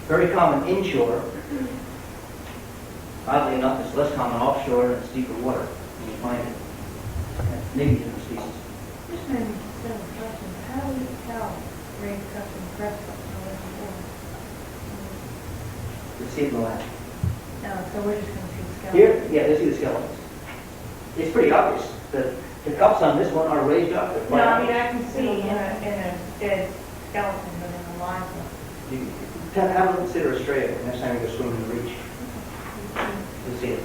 Very common inshore. Oddly enough, it's less common offshore and it's deeper water. You find it. Maybe different species. Just maybe still a question. How do we tell raised cups and pressed cups and all Let's see it in the lab. that? No, so we're just going to see the skeleton. Here, yeah, let's see the skeletons. It's pretty obvious. The cups on this one are raised up. They're No, quite I obvious. mean, I can see in a dead skeleton, but in a live one. You can have a look at Citrostrea next time you go swimming in the reach. You'll see it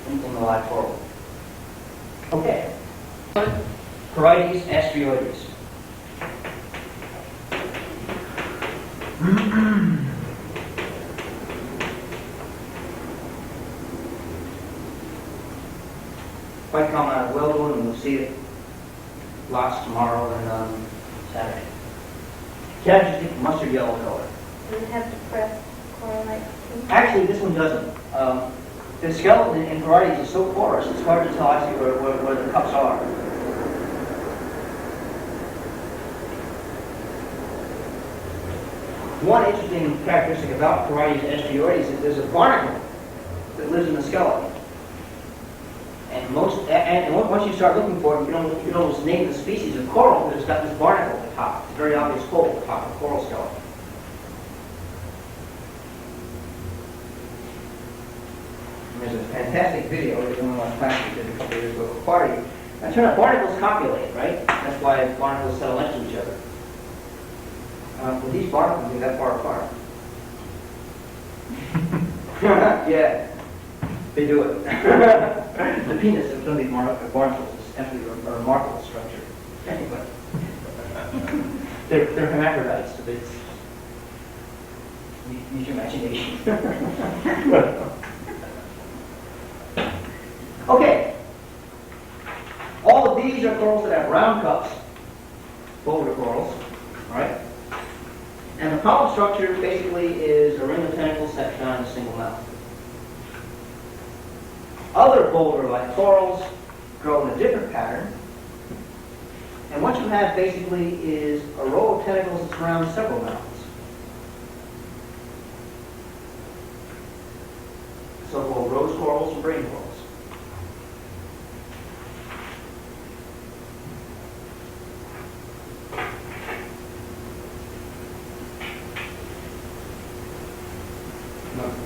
in the live coral. Okay. Parietes asteroides. Quite common out of Wellwood, and we'll see it lots tomorrow and on Saturday. Characteristic mustard yellow color. Does it have depressed coral lights too? Actually, this one doesn't. The skeleton in Parietes is so porous, it's hard to tell actually where the cups are. One interesting characteristic about Parietes asteroides is there's a barnacle that lives in the skeleton. And once you start looking for it, you can almost name the species of coral because it's got this barnacle at the top. It's a very obvious hole at the top of the coral skeleton. And there's a fantastic video that one of my classes did a couple of years ago at a party. And it turned out barnacles copulate, right? That's why barnacles settle next to each other. Well, these barnacles are that far apart. Yeah. They do it. The penis of some of these barnacles is actually a remarkable structure. Anyway. They're hermaphrodites, so it's use your imagination. Okay. All of these are corals that have round cups, boulder corals, all right? And the polyp structure basically is a ring of tentacles set down in a single mouth. Other boulder-like corals grow in a different pattern. And what you have basically is a row of tentacles that surround several mouths. So-called rose corals and brain corals.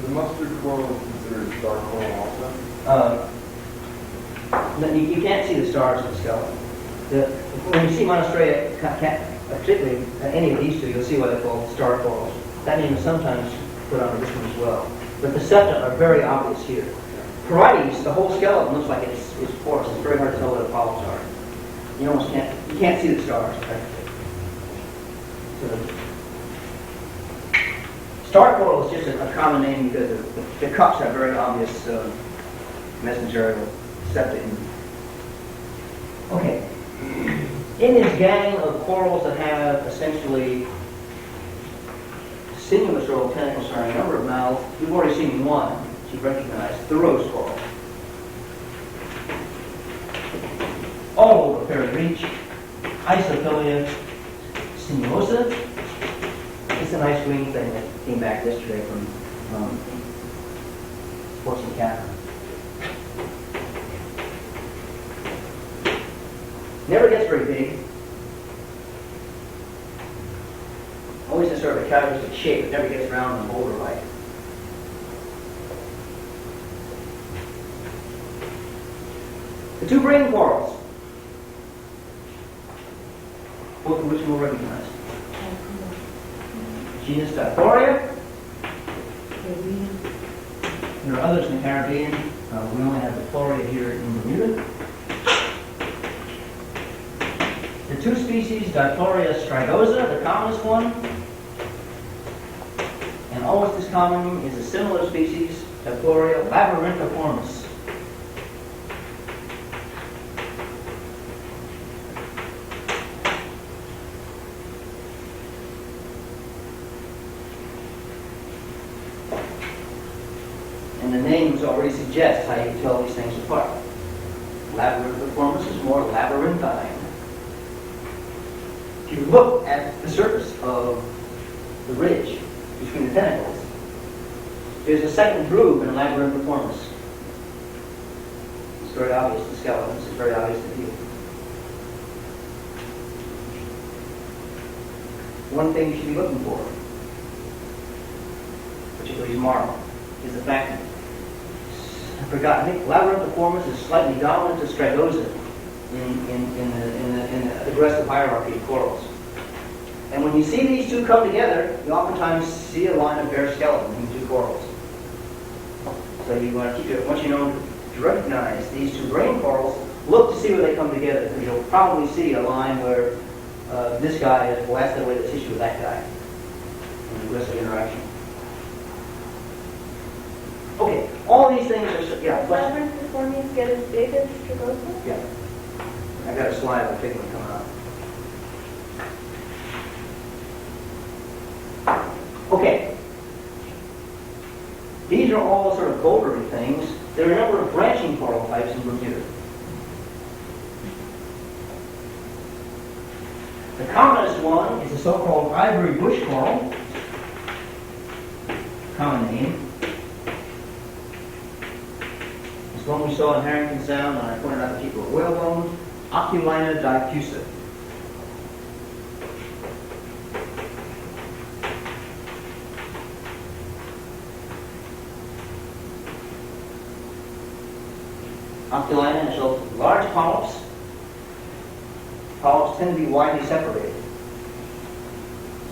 The mustard coral is considered star coral also? You can't see the stars in the skeleton. When you see monostraea, particularly any of these two, you'll see what they call star corals. That name is sometimes put on this one as well. But the septa are very obvious here. Parietes, the whole skeleton looks like it's porous. It's very hard to tell where the polyps are. You almost can't see the stars practically. So star coral is just a common name because the cups have very obvious mesogerial septa in them. Okay. In this gang of corals that have essentially sinuous or tentacles surrounding a number of mouths, you've already seen one that you've recognized, the rose coral. All over Perry Beach, Isophilia sinuosa. It's a nice green thing that came back yesterday from Sports and Catherine. Never gets very big. Always in sort of a characteristic shape. It never gets round and boulder-like. The two brain corals, both of which we'll recognize. Genus Diaphoria. There are others in the Caribbean. We only have Diaphoria here in Bermuda. The two species, Diaphoria strigosa, the commonest one, and almost as common is a similar species, Diaphoria labyrinthiformis. And the names already suggest how you can tell these things apart. Labyrinthiformis is more labyrinthine. If you look at the surface of the ridge between the tentacles, there's a second groove in labyrinthiformis. It's very obvious to skeletons. It's very obvious to people. One thing you should be looking for, particularly tomorrow, is the fact that I think labyrinthiformis is slightly dominant to strigosa in the aggressive hierarchy of corals. And when you see these two come together, you oftentimes see a line of bare skeleton in two corals. So you want to keep it, once you know to recognize these two brain corals, look to see where they come together, because you'll probably see a line where this guy has blasted away the tissue of that guy in the aggressive interaction. Okay, all these things are, yeah, questions? Labyrinthiformes get as big as strigosa? Yeah. I got a slide of a big one coming up. Okay. These are all sort of bouldery things. There are a number of branching coral types in Bermuda. The commonest one is the so-called ivory bush coral. Common name. It's one we saw in Harrington Sound, and I pointed out to people at whalebone. Oculina diffusa. Oculina is of large polyps. Polyps tend to be widely separated.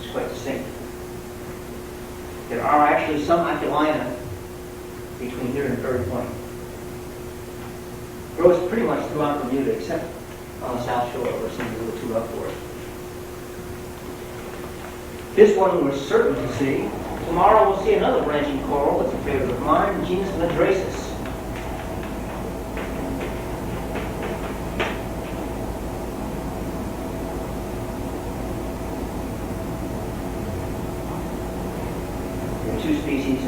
It's quite distinct. There are actually some oculina between here and Third Point. Grows pretty much throughout Bermuda, except on the South Shore, where it seems a little too rough for it. This one we're certain to see. Tomorrow we'll see another branching coral that's a favorite of mine, genus Madrasis. There are two species